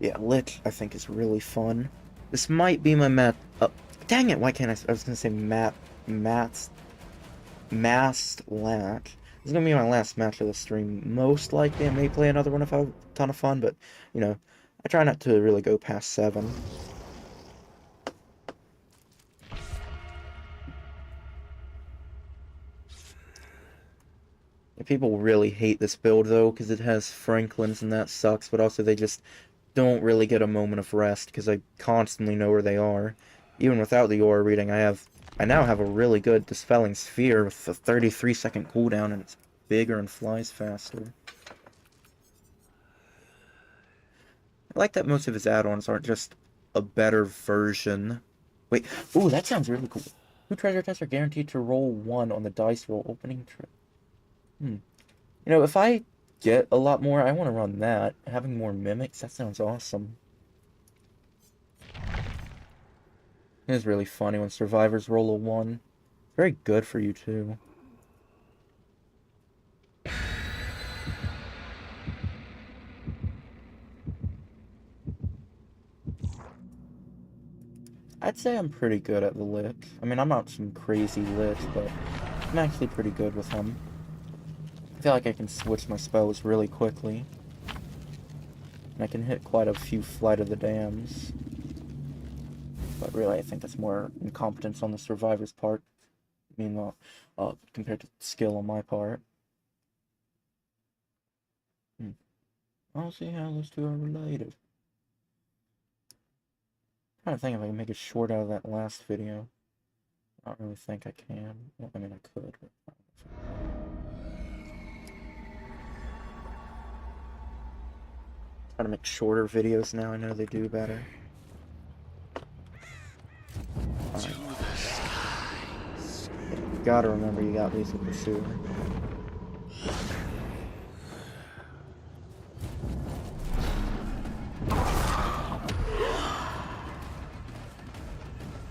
Yeah, Lich, I think, is really fun. This might be my mat... dang it, why can't I was gonna say Masked Latch. This is gonna be my last match of the stream. Most likely I may play another one if I have a ton of fun, but, you know, I try not to really go past 7. People really hate this build, though, because it has Franklin's and that sucks, but also they just don't really get a moment of rest, because I constantly know where they are. Even without the aura reading, I now have a really good Dispelling Sphere with a 33-second cooldown, and it's bigger and flies faster. I like that most of his add-ons aren't just a better version. Wait, ooh, that sounds really cool. 2 treasure chests are guaranteed to roll 1 on the dice roll opening trip. You know, if I get a lot more, I want to run that. Having more mimics, that sounds awesome. It is really funny when survivors roll a 1. Very good for you, too. I'd say I'm pretty good at the Lich. I mean, I'm not some crazy Lich, but I'm actually pretty good with him. I feel like I can switch my spells really quickly. And I can hit quite a few Flight of the Dams. But really, I think that's more incompetence on the survivor's part. Meanwhile, compared to skill on my part. I don't see how those two are related. I'm trying to think if I can make a short out of that last video. I don't really think I can. Well, I mean, I could, but I don't know if I can. Trying to make shorter videos now. I know they do better. Alright. Yeah, you gotta remember you got Lethal Pursuer.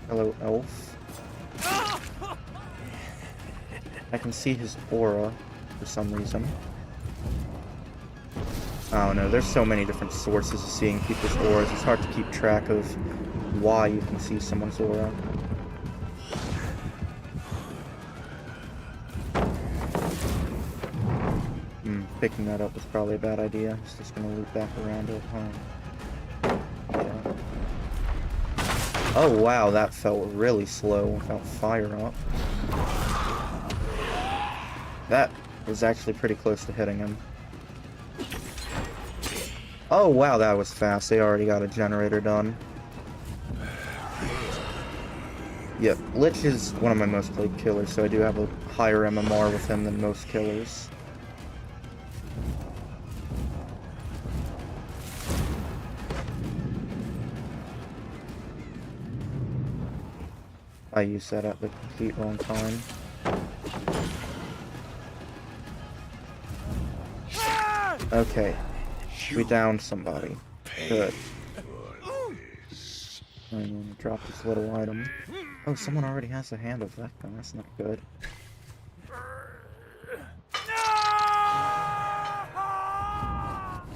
Hello, elf. I can see his aura for some reason. I don't know, there's so many different sources of seeing people's auras, it's hard to keep track of why you can see someone's aura. Picking that up was probably a bad idea. It's just gonna loop back around to home. Yeah. Oh wow, that felt really slow without fire up. That was actually pretty close to hitting him. Oh wow, that was fast. They already got a generator done. Yep, Lich is one of my most played killers, so I do have a higher MMR with him than most killers. I used that at the complete wrong time. Okay. We downed somebody. Good. I'm gonna drop this little item. Oh, someone already has a hand of that gun. That's not good.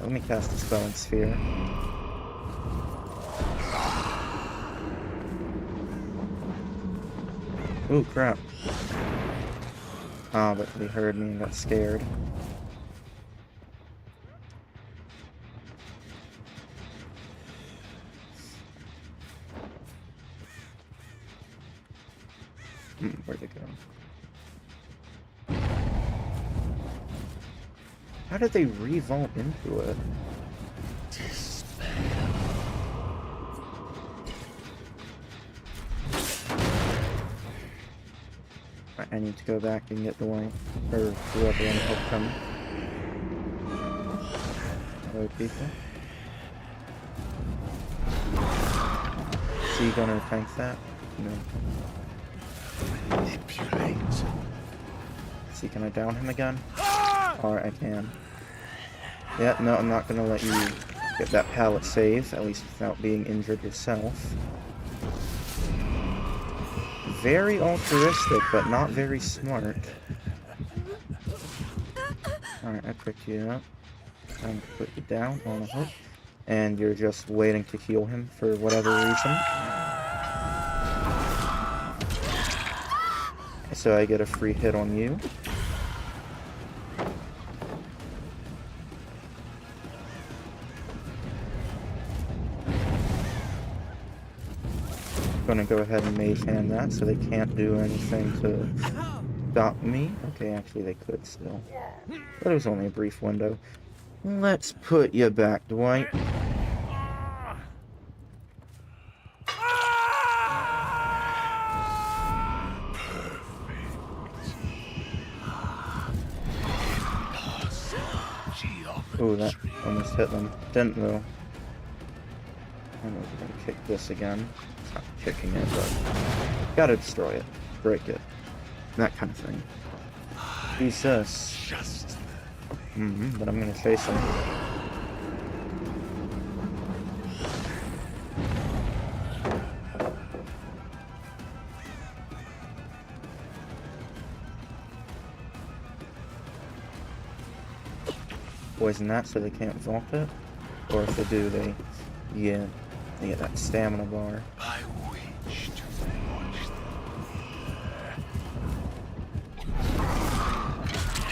Let me cast a spell and sphere. Ooh, crap. Ah, but they heard me and got scared. Where'd it go? How did they revolt into it? I need to go back and get the one, or whoever and help them. Hello, people. Is he gonna tank that? No. Manipulate. See, can I down him again? Alright, I can. Yeah, no, I'm not gonna let you get that pallet save, at least without being injured yourself. Very altruistic, but not very smart. Alright, I picked you up. I'm gonna put you down on a hook. And you're just waiting to heal him for whatever reason. So I get a free hit on you. Gonna go ahead and mage hand that so they can't do anything to stop me. Okay, actually they could still. But it was only a brief window. Let's put you back, Dwight. Ooh, that almost hit them. Didn't though. I know we're gonna kick this again. It's not kicking it, but gotta destroy it, break it, that kind of thing. Jesus. But I'm gonna chase him. Poison that so they can't vault it, or if they do, they get that stamina bar. I wish to watch them.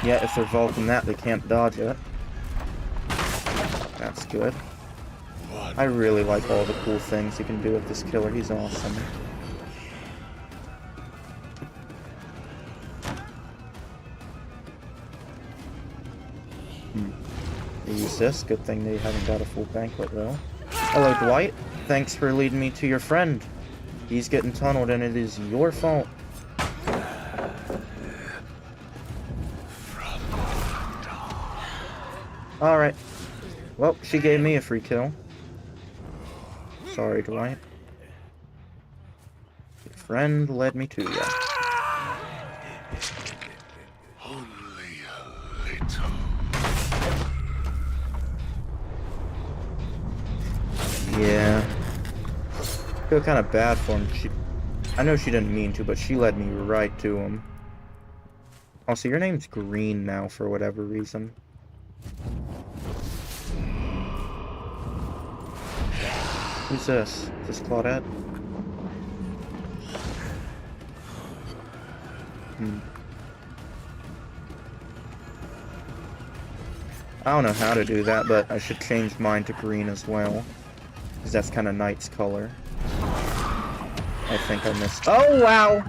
Yeah, if they're vaulting that, they can't dodge it. That's good. I really like all the cool things you can do with this killer. He's awesome. Use this. Good thing they haven't got a full banquet though. Hello, Dwight. Thanks for leading me to your friend. He's getting tunneled and it is your fault. Alright. Well, she gave me a free kill. Sorry, Dwight. Your friend led me to ya. Only a little. Yeah. I feel kind of bad for him. I know she didn't mean to, but she led me right to him. Also, your name's Green now for whatever reason. Who's this? Is this Claudette? I don't know how to do that, but I should change mine to green as well. Because that's kind of Knight's color. I think I missed. Oh, wow!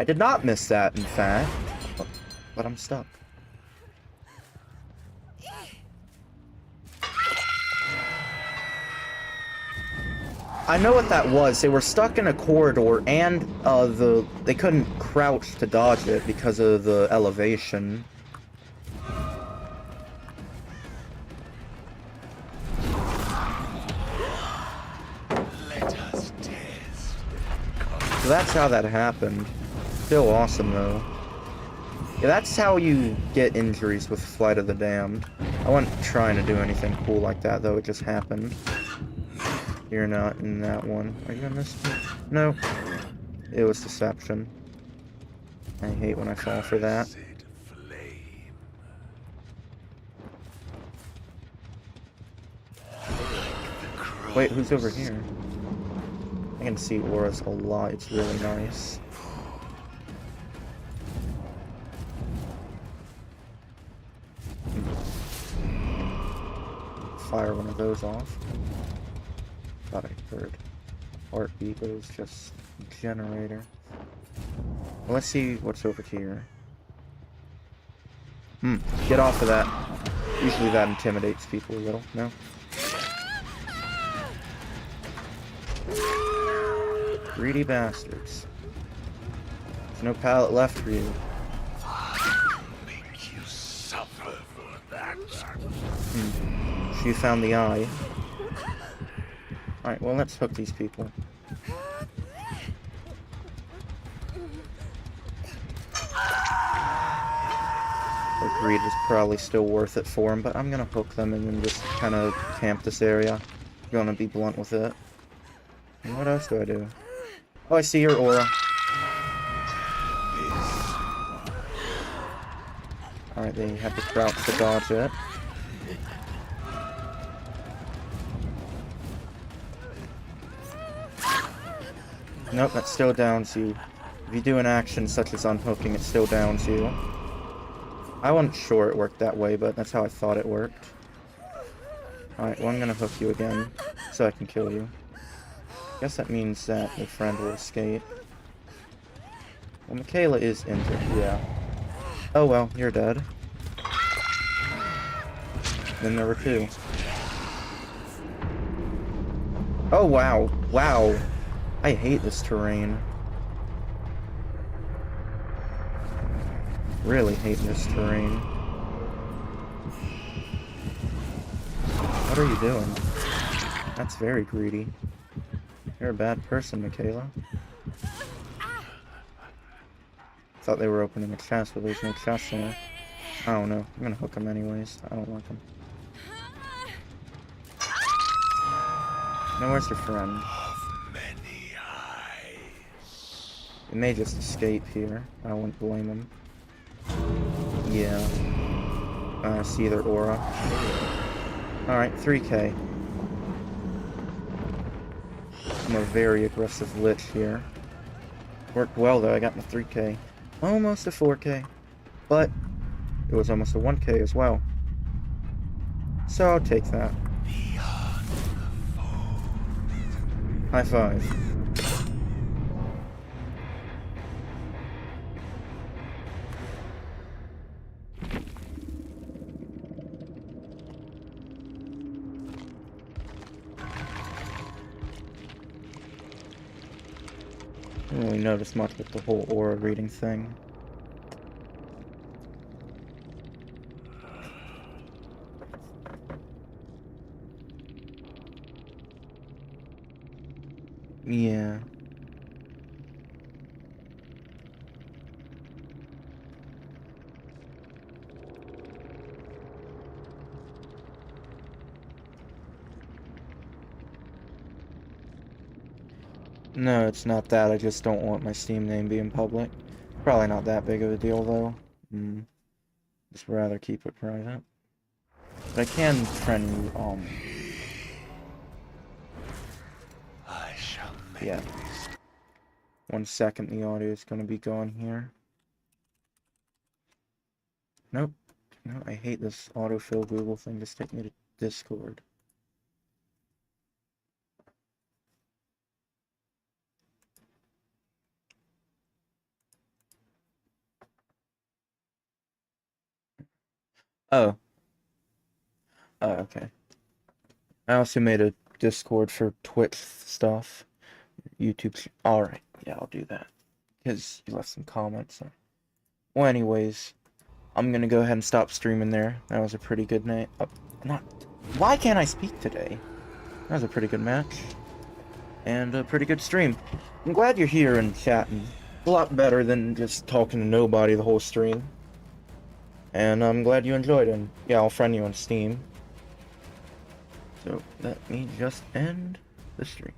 I did not miss that, in fact. But I'm stuck. I know what that was. They were stuck in a corridor, and they couldn't crouch to dodge it because of the elevation. Let us test. So that's how that happened. Still awesome, though. Yeah, that's how you get injuries with Flight of the Damned. I wasn't trying to do anything cool like that, though. It just happened. You're not in that one. Are you in this one? No. It was deception. I hate when I fall for that. Flame. Wait, who's over here? I can see auras a lot. It's really nice. Fire one of those off. Thought I heard heartbeat, but it was just a generator. Well, let's see what's over here. Get off of that. Usually that intimidates people a little, no? Greedy bastards. There's no pallet left for you. Make you suffer for that. She found the eye. Alright, well, let's hook these people. The greed was probably still worth it for him, but I'm gonna hook them and then just kind of camp this area. I'm gonna be blunt with it. And what else do I do? Oh, I see your aura. Alright, they have to crouch to dodge it. Nope, that still downs you. If you do an action such as unhooking, it still downs you. I wasn't sure it worked that way, but that's how I thought it worked. Alright, well I'm gonna hook you again, so I can kill you. Guess that means that your friend will escape. Well, Michaela is injured, yeah. Oh well, you're dead. Then there were two. Oh wow, wow. I hate this terrain. Really hate this terrain. What are you doing? That's very greedy. You're a bad person, Michaela. Thought they were opening a chest, but there's no chest in it. I don't know. I'm gonna hook them anyways. I don't like them. Now where's your friend? It may just escape here. I wouldn't blame him. Yeah. I see their aura. Alright, 3k. I'm a very aggressive lich here. Worked well though, I got my 3k. Almost a 4k. But it was almost a 1k as well. So I'll take that. High five. I didn't really notice much with the whole aura reading thing. Yeah. No, it's not that. I just don't want my Steam name being public. Probably not that big of a deal, though. Just rather keep it private. But I can friend you, I shall make yeah. this. 1 second, the audio is gonna be gone here. Nope. No, I hate this autofill Google thing. Just take me to Discord. Oh. Oh, okay. I also made a Discord for Twitch stuff. YouTube. Alright, yeah, I'll do that. Because you left some comments. Well, anyways, I'm gonna go ahead and stop streaming there. That was a pretty good night. Not. Why can't I speak today? That was a pretty good match. And a pretty good stream. I'm glad you're here and chatting. A lot better than just talking to nobody the whole stream. And I'm glad you enjoyed it. And yeah, I'll friend you on Steam. So let me just end the stream.